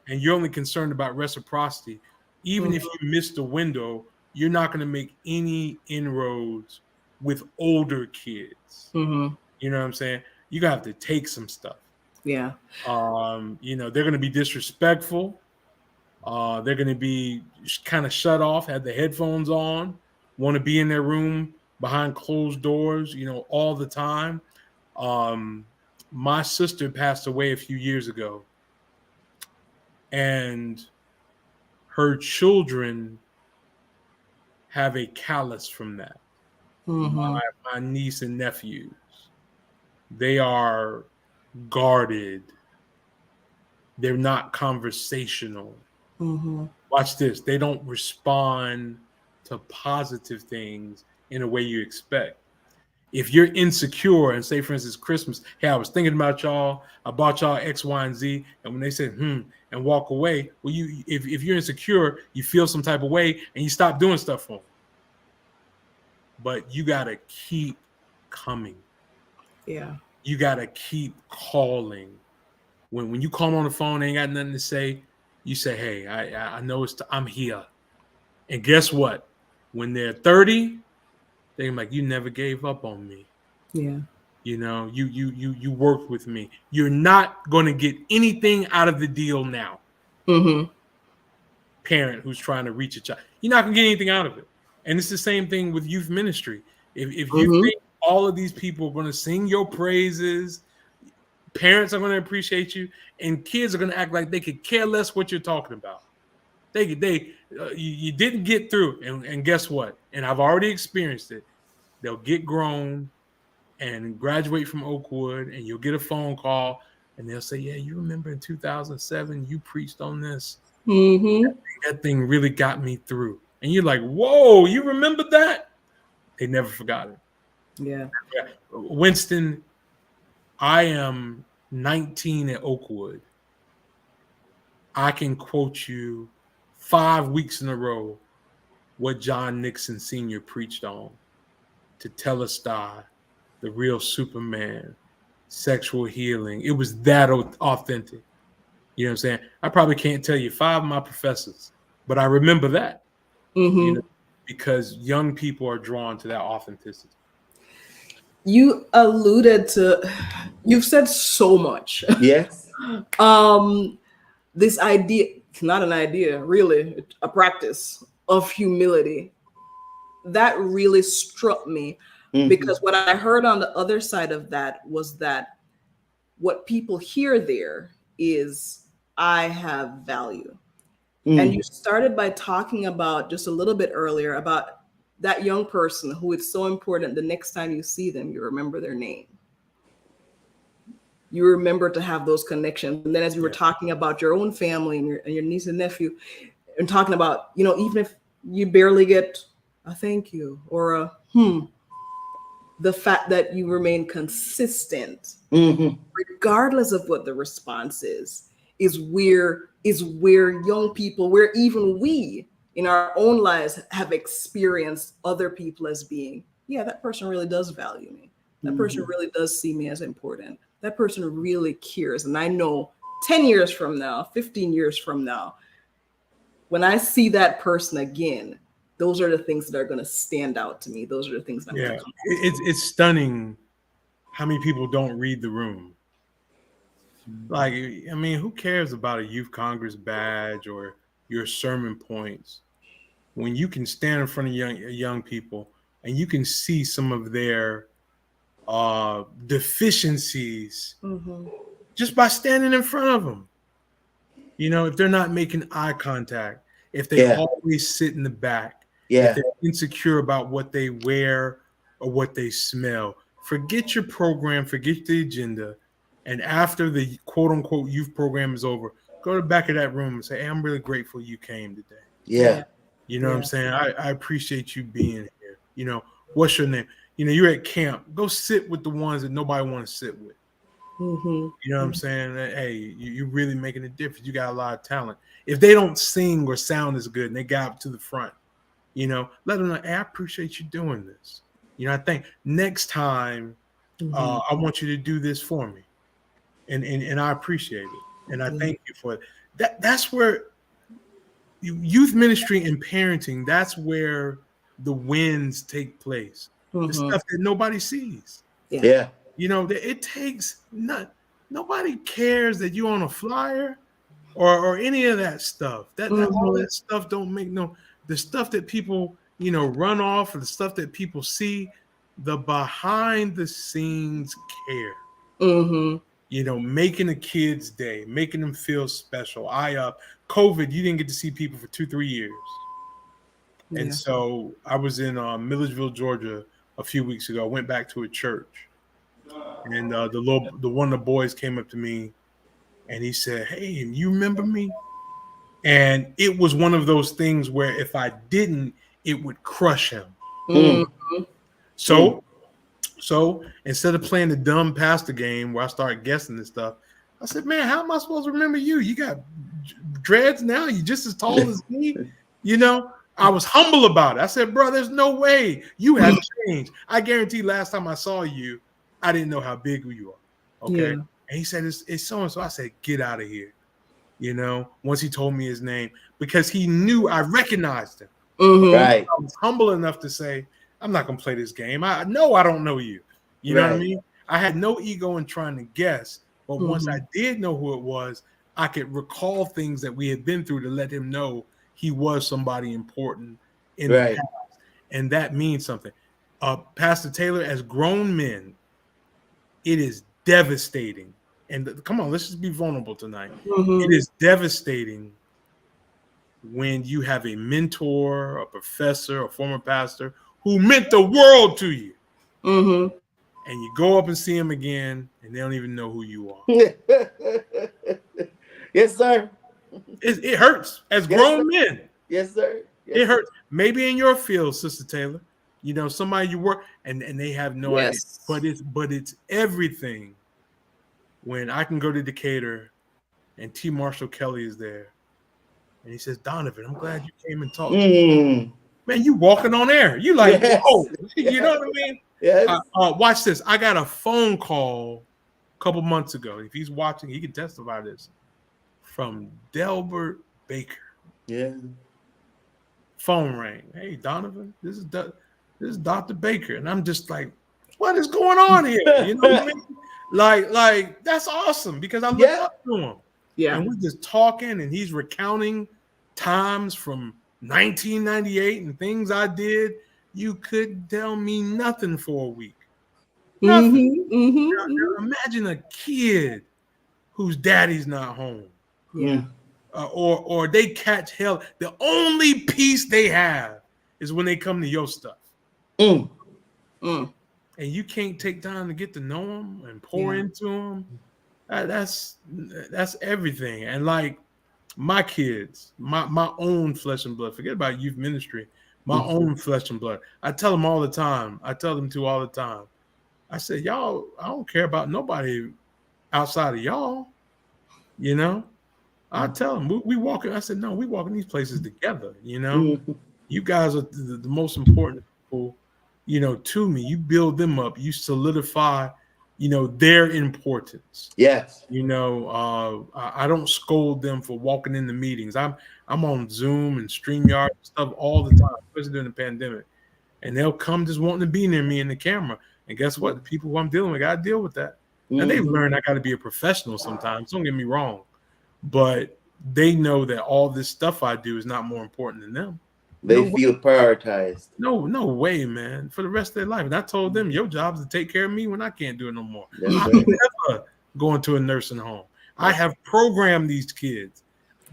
and you're only concerned about reciprocity, even if you miss the window, you're not going to make any inroads with older kids. You know what I'm saying? You have to take some stuff. Yeah. They're going to be disrespectful. They're going to be kind of shut off, have the headphones on, want to be in their room behind closed doors, all the time. My sister passed away a few years ago, and her children have a callous from that. My niece and nephews, they are guarded. They're not conversational. Watch this. They don't respond to positive things in a way you expect. If you're insecure and say, for instance, Christmas, hey, I was thinking about y'all, I bought y'all X, Y, and Z, and when they said, and walk away, well, if you're insecure, you feel some type of way and you stop doing stuff for them. But you got to keep coming. Yeah. You got to keep calling. When you call them on the phone, they ain't got nothing to say, you say, hey, I know I'm here. And guess what? When they're 30, they're like, you never gave up on me. Yeah. You worked with me. You're not going to get anything out of the deal now. Parent who's trying to reach a child, you're not going to get anything out of it. And it's the same thing with youth ministry. If you think all of these people are going to sing your praises, parents are going to appreciate you, and kids are going to act like they could care less what you're talking about. You didn't get through, and guess what? And I've already experienced it. They'll get grown and graduate from Oakwood, and you'll get a phone call, and they'll say, yeah, you remember in 2007, you preached on this. That thing really got me through. And you're like, whoa, you remember that? They never forgot it. Yeah. Winston, I am 19 at Oakwood. I can quote you 5 weeks in a row what John Nixon Sr. preached on. Tetelestai, the real Superman, sexual healing. It was that authentic. You know what I'm saying? I probably can't tell you 5 of my professors, but I remember that. Because young people are drawn to that authenticity. You alluded to, you've said so much. Yes. This idea, not an idea, really, a practice of humility, that really struck me because what I heard on the other side of that was that what people hear there is, I have value. And you started by talking about just a little bit earlier about that young person who it's so important the next time you see them, you remember their name. You remember to have those connections. And then as you were talking about your own family and your niece and nephew, and talking about, even if you barely get a thank you or a the fact that you remain consistent, regardless of what the response is where young people, where even we in our own lives have experienced other people as being, that person really does value me. That person really does see me as important. That person really cares. And I know 10 years from now, 15 years from now, when I see that person again, those are the things that are going to stand out to me. Those are the things that I'm going to come back to. It's stunning how many people don't read the room. Like, I mean, who cares about a youth Congress badge or your sermon points when you can stand in front of young people and you can see some of their deficiencies just by standing in front of them. If they're not making eye contact, if they always sit in the back, if they're insecure about what they wear or what they smell, forget your program, forget the agenda. And after the quote unquote youth program is over, go to the back of that room and say, hey, I'm really grateful you came today. Yeah. You know what I'm saying? I appreciate you being here. What's your name? You're at camp. Go sit with the ones that nobody wants to sit with. You know what I'm saying? Hey, you're really making a difference. You got a lot of talent. If they don't sing or sound as good and they got up to the front, let them know, hey, I appreciate you doing this. I think next time I want you to do this for me. And I appreciate it. And I thank you for it. That's where youth ministry and parenting, that's where the wins take place. The stuff that nobody sees. Yeah. It takes nobody cares that you're on a flyer. or any of that stuff. That all that stuff don't make no, the stuff that people, you know, run off, or the stuff that people see, the behind the scenes care. You know, making a kid's day, making them feel special. COVID, you didn't get to see people for 2-3 years. And so I was in Milledgeville, Georgia a few weeks ago. I went back to a church, and the one of the boys came up to me and he said, "Hey, you remember me?" And it was one of those things where if I didn't, it would crush him. So instead of playing the dumb pastor game where I started guessing this stuff, I said, "Man, how am I supposed to remember you? You got dreads now. You just as tall as me." You know, I was humble about it. I said, "Bro, there's no way you have changed. I guarantee last time I saw you, I didn't know how big you are." Okay. Yeah. And he said, it's so and so. I said, "Get out of here." You know, once he told me his name, because he knew I recognized him. Right. I was humble enough to say, "I'm not going to play this game. I know I don't know you." You know what I mean? I had no ego in trying to guess. But once I did know who it was, I could recall things that we had been through to let him know he was somebody important in the past. And that means something. Pastor Taylor, as grown men, it is devastating. And come on, let's just be vulnerable tonight. It is devastating when you have a mentor, a professor, a former pastor who meant the world to you. And you go up and see him again, and they don't even know who you are. Yes, sir. It hurts as grown men. Yes, sir. Yes, it hurts. Maybe in your field, Sister Taylor, you know, somebody you work and they have no idea. But it's everything. When I can go to Decatur and T. Marshall Kelly is there, and he says, "Donovan, I'm glad you came and talked to me." Man, you walking on air. You like, whoa. You know what I mean? Yes. Watch this. I got a phone call a couple months ago. If he's watching, he can testify this. From Delbert Baker. Yeah. Phone rang. "Hey, Donovan, this is Dr. Baker." And I'm just like, what is going on here? You know what I mean? Like that's awesome because I look up to him. Yeah. And we're just talking and he's recounting times from 1998 and things I did. You couldn't tell me nothing for a week. Nothing. Now imagine a kid whose daddy's not home. Yeah. Or they catch hell. The only peace they have is when they come to your stuff. And you can't take time to get to know them and pour into them. That's everything. And like my kids, my own flesh and blood, forget about youth ministry, my own flesh and blood. I tell them all the time. I tell them all the time. I said, "Y'all, I don't care about nobody outside of y'all." You know, I tell them we walk. I said, "No, we walk in these places together." You know, you guys are the most important people. You know, to me, you build them up. You solidify, you know, their importance. Yes. You know, I don't scold them for walking in the meetings. I'm on Zoom and StreamYard and stuff all the time, especially during the pandemic. And they'll come just wanting to be near me in the camera. And guess what? The people who I'm dealing with, I deal with that. And they've learned I got to be a professional sometimes. Don't get me wrong. But they know that all this stuff I do is not more important than them. They feel prioritized. No way, man. For the rest of their life. And I told them, your job is to take care of me when I can't do it no more. I'm never going to a nursing home. I have programmed these kids.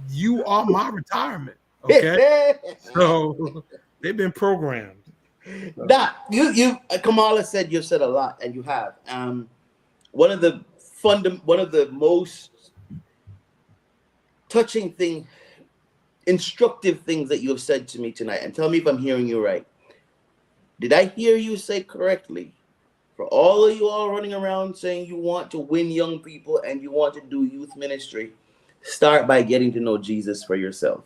You are my retirement. Okay. So they've been programmed. That you Kamala said you've said a lot, and you have. One of the most touching thing, instructive things that you have said to me tonight, and tell me if I'm hearing you right. Did I hear you say correctly? For all of you all running around saying you want to win young people and you want to do youth ministry, start by getting to know Jesus for yourself.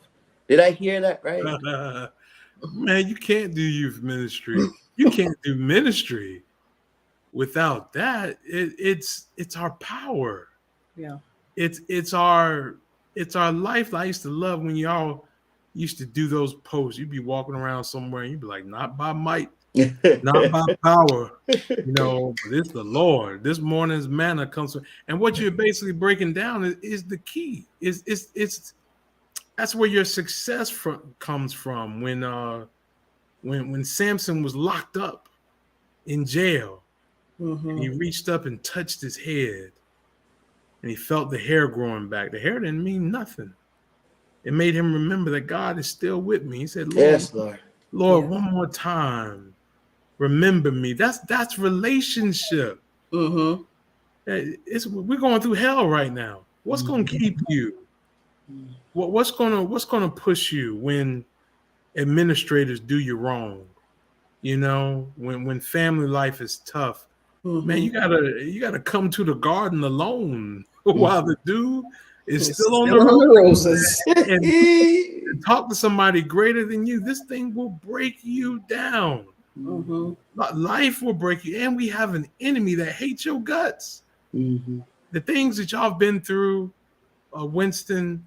Did I hear that right? Man, you can't do youth ministry. You can't do ministry without that. It's our power. Yeah. It's our life. I used to love when y'all used to do those posts. You'd be walking around somewhere and you'd be like, "Not by might, not by power. You know, but it's the Lord. This morning's manna comes from, and what you're basically breaking down is the key. It's that's where your success comes from. When Samson was locked up in jail, and he reached up and touched his head, and he felt the hair growing back. The hair didn't mean nothing. It made him remember that God is still with me. He said, Lord, Yes, Lord. Lord, one more time, remember me. That's relationship. We're going through hell right now. What's going to keep you? What's going to push you when administrators do you wrong? You know, when family life is tough, man, you gotta come to the garden alone while the dew is still on the roses. and talk to somebody greater than you. This thing will break you down. Life will break you, and we have an enemy that hates your guts. The things that y'all have been through, Winston,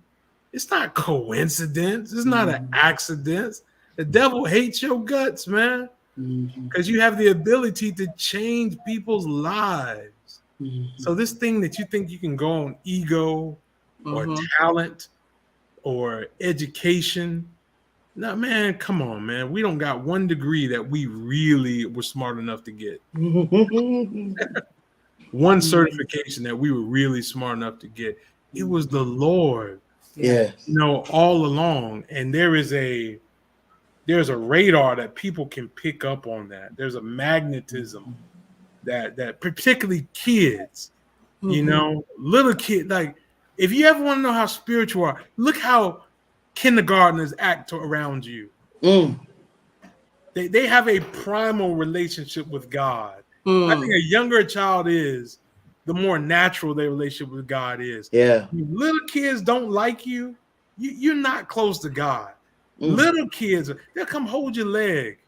it's not coincidence. It's not an accident. The devil hates your guts, man, because you have the ability to change people's lives. So this thing that you think you can go on ego or talent or education, no, man, come on, man. We don't got one degree that we really were smart enough to get. One certification that we were really smart enough to get. It was the Lord. Yes. You know, all along. And there's a radar that people can pick up on that. There's a magnetism that particularly kids, you know, little kids. Like, if you ever want to know how spiritual are, look how kindergartners act around you. They have a primal relationship with God. I think a younger a child is, the more natural their relationship with God is. Yeah. Little kids don't like you. You're not close to God. Little kids, they'll come hold your leg.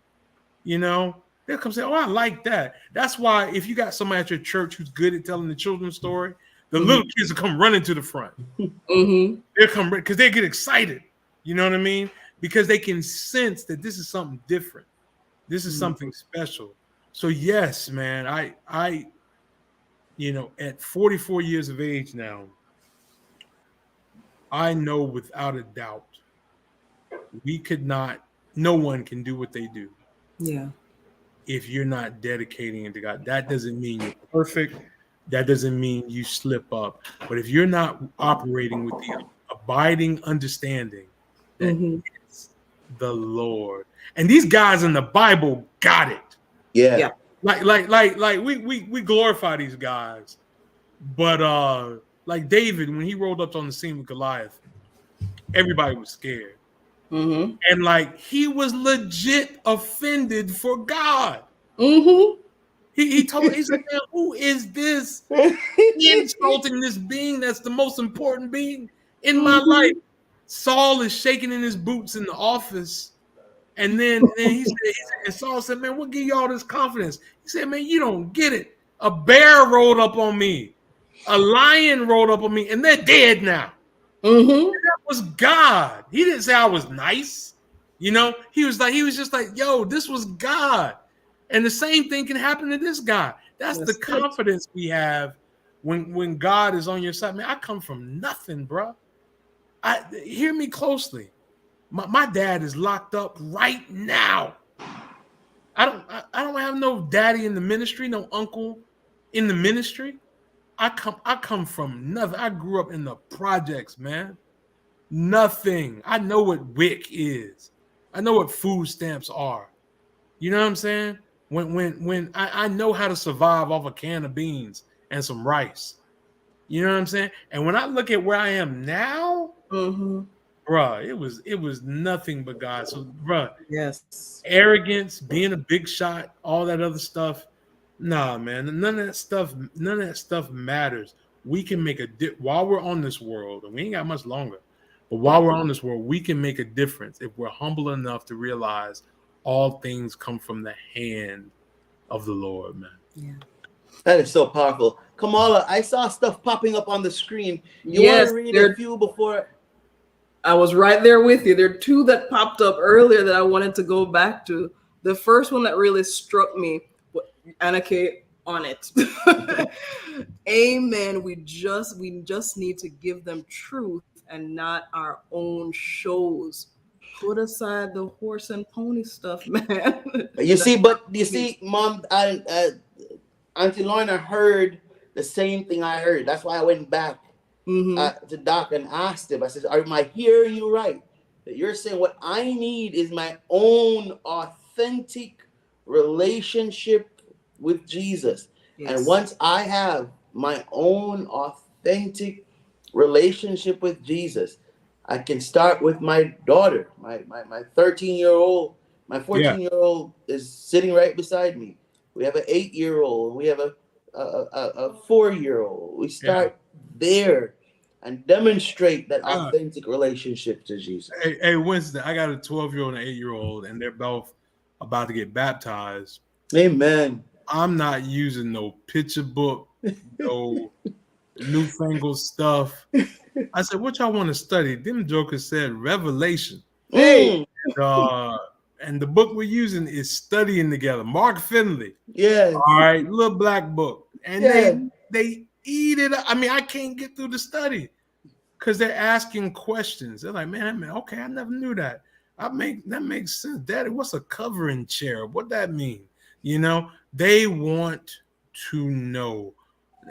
You know, they'll come say, "Oh, I like that." That's why if you got somebody at your church who's good at telling the children's story, the little kids will come running to the front. They'll come because they get excited. You know what I mean? Because they can sense that this is something different. This is something special. So yes, man, I you know, at 44 years of age now, I know without a doubt no one can do what they do. Yeah. If you're not dedicating it to God. That doesn't mean you're perfect. That doesn't mean you slip up. But if you're not operating with the abiding understanding that it's the Lord. And these guys in the Bible got it. Yeah. Like we glorify these guys, but like David, when he rolled up on the scene with Goliath, everybody was scared, and like he was legit offended for God. He told, he said, "Man, who is this insulting this being that's the most important being in my life?" Saul is shaking in his boots in the office. And then he said, and Saul said, "Man, what give you all this confidence?" He said, "Man, you don't get it. A bear rolled up on me. A lion rolled up on me, and they're dead now." And that was God. He didn't say I was nice. You know, he was just like, yo, this was God. And the same thing can happen to this guy. That's the confidence we have when God is on your side. Man, I come from nothing, bro. Hear me closely. My dad is locked up right now. I don't have no daddy in the ministry, no uncle in the ministry. I come from nothing. I grew up in the projects, man. Nothing. I know what WIC is. I know what food stamps are. You know what I'm saying? When I know how to survive off a can of beans and some rice. You know what I'm saying? And when I look at where I am now, bruh, it was nothing but God. So, bruh, arrogance, being a big shot, all that other stuff. Nah, man, none of that stuff matters. We can make while we're on this world, and we ain't got much longer. But while we're on this world, we can make a difference if we're humble enough to realize all things come from the hand of the Lord, man. Yeah. That is so powerful. Kamala, I saw stuff popping up on the screen. You want to read a few before? I was right there with you. There are two that popped up earlier that I wanted to go back to. The first one that really struck me, Anna Kate, on it. Amen. We just need to give them truth and not our own shows. Put aside the horse and pony stuff, man. You see, Mom, Auntie Lorna heard the same thing I heard. That's why I went back to Doc and asked him. I said, "Am I hearing you right? That you're saying what I need is my own authentic relationship with Jesus. Yes. And once I have my own authentic relationship with Jesus, I can start with my daughter, my 13-year-old, my 14-year-old is sitting right beside me. We have an 8-year-old, we have a 4-year-old. We start there and demonstrate that authentic relationship to Jesus. Hey, Winston, I got a 12-year-old and an 8-year-old, and they're both about to get baptized. Amen. I'm not using no picture book, no newfangled stuff. I said, what y'all want to study? Them jokers said Revelation. Hey. And the book we're using is Studying Together. Mark Finley. Yes. All right, little black book. And they eat it up. I mean, I can't get through the study because they're asking questions. They're like, man, okay, I never knew that. That makes sense. Daddy, what's a covering chair? What that mean? You know, they want to know.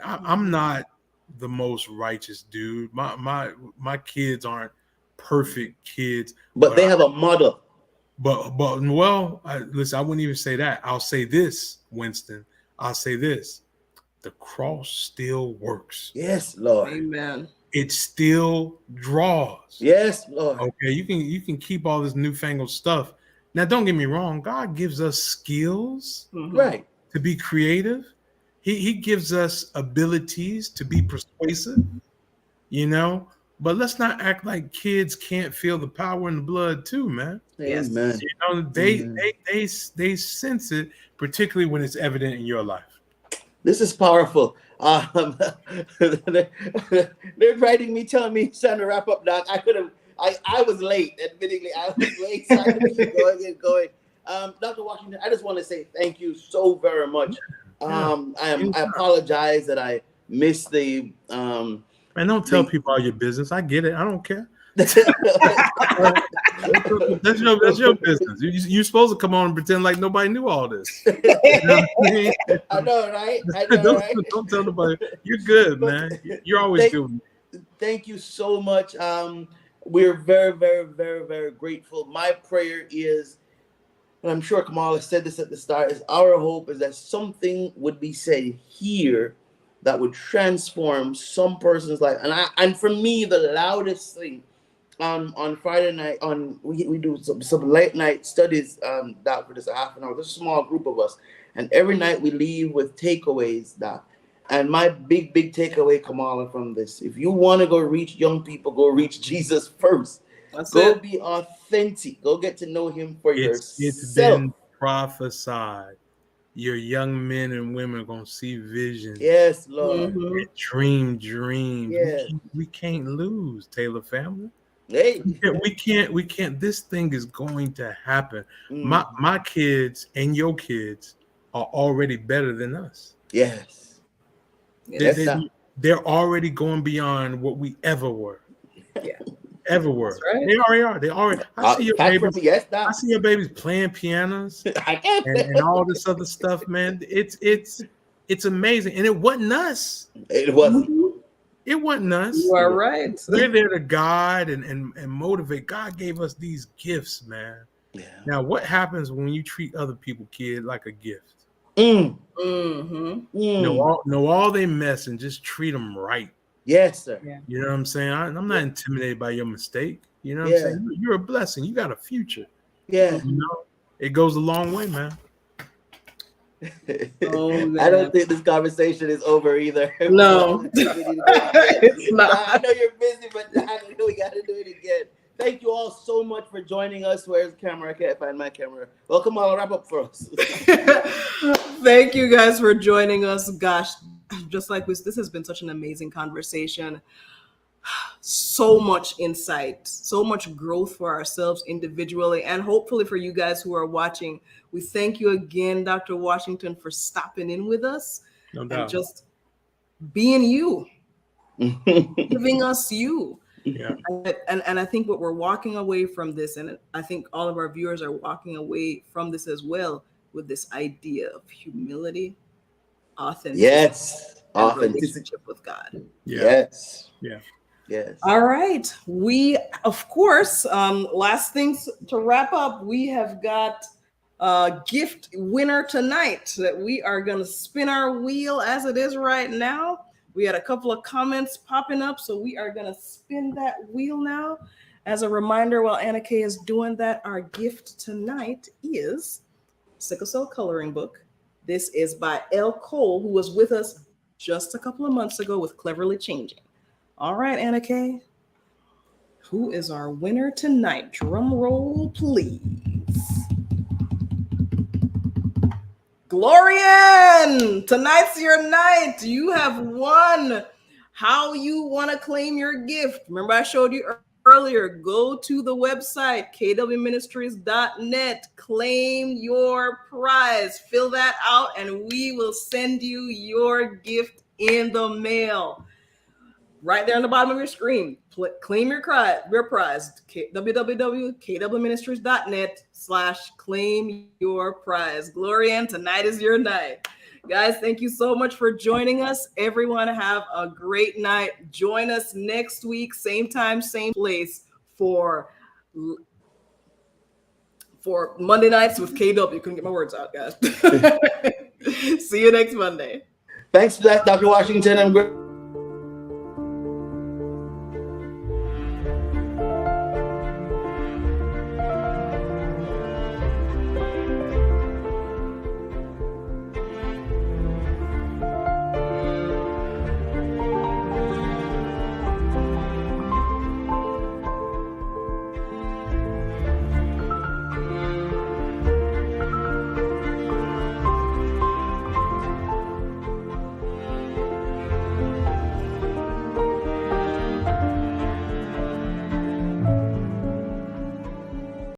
I'm not the most righteous dude. My kids aren't perfect kids. But they have a mother. But listen, I wouldn't even say that. I'll say this, Winston. I'll say this. The cross still works. Yes, Lord. Amen. It still draws. Yes, Lord. Okay, you can keep all this newfangled stuff. Now, don't get me wrong. God gives us skills, right, to be creative. He gives us abilities to be persuasive. You know, but let's not act like kids can't feel the power in the blood too, man. Yes. Amen. You know, they sense it, particularly when it's evident in your life. This is powerful. They're writing me, telling me it's time to wrap up, Doc. I was late. Admittedly, I was late. So I could keep going and going. Dr. Washington, I just want to say thank you so very much. I apologize that I missed the. Man, don't tell people all your business. I get it. I don't care. That's your business. You're supposed to come on and pretend like nobody knew all this. You know what I mean? I know, right? Don't tell nobody. You're good, man. You're always good. Thank you so much. We're very, very, very, very grateful. My prayer is, and I'm sure Kamala said this at the start, is our hope is that something would be said here that would transform some person's life. And for me, the loudest thing on Friday night, we do some late night studies, Doc, for just a half an hour. There's a small group of us, and every night we leave with takeaways, Doc. And my big takeaway, Kamala, from this: if you want to go reach young people, go reach Jesus first. Go be authentic. Go get to know Him for yourself. It's been prophesied. Your young men and women are gonna see vision. Yes, Lord. Dream. Yes. We can't lose, Taylor family. Hey. We can't. This thing is going to happen. My kids and your kids are already better than us. Yes. They're already going beyond what we ever were. Yeah. Ever were. Right. They already are. They already. I see your babies. Yes, I see your babiys playing pianos and all this other stuff, man. It's amazing, and it wasn't us. It wasn't. It wasn't us. You are right. We're there to guide and motivate. God gave us these gifts, man. Yeah. Now, what happens when you treat other people, kid, like a gift? Know all they mess and just treat them right. Yes, sir. Yeah. You know what I'm saying? I'm not intimidated by your mistake. You know what I'm saying? You're a blessing. You got a future. Yeah. You know, it goes a long way, man. I don't think this conversation is over either. No. It's not. I know you're busy, but I know we got to do it again. Thank you all so much for joining us. Where's the camera? I can't find my camera. Well, come on, wrap up for us. Thank you guys for joining us. Gosh, just like this has been such an amazing conversation. so much insight, so much growth for ourselves individually, and hopefully for you guys who are watching. We thank you again, Dr. Washington, for stopping in with us No and doubt. just being you, giving us you. Yeah. And I think what we're walking away from this, and I think all of our viewers are walking away from this as well, with this idea of humility, authenticity, Yes. and Authenticity. relationship with God. Yeah. Yes. Yeah. Yes. All right. We, of course, last things to wrap up, we have got a gift winner tonight that we are going to spin our wheel as it is right now. We had a couple of comments popping up, so we are going to spin that wheel now. As a reminder, while Anna Kay is doing that, our gift tonight is Sickle Cell Coloring Book. This is by L. Cole, who was with us just a couple of months ago with Cleverly Changing. All right, Anna Kay, who is our winner tonight? Drum roll, please. Glorian, tonight's your night. You have won. How you want to claim your gift? Remember, I showed you earlier. Go to the website, kwministries.net. Claim your prize. Fill that out, and we will send you your gift in the mail. Right there on the bottom of your screen, claim your prize, www.kwministries.net/claim your prize. Glorian, tonight is your night. Guys, thank you so much for joining us. Everyone have a great night. Join us next week, same time, same place for Monday Nights with KW. Couldn't get my words out, guys. See you next Monday. Thanks for that, Dr. Washington. I'm great.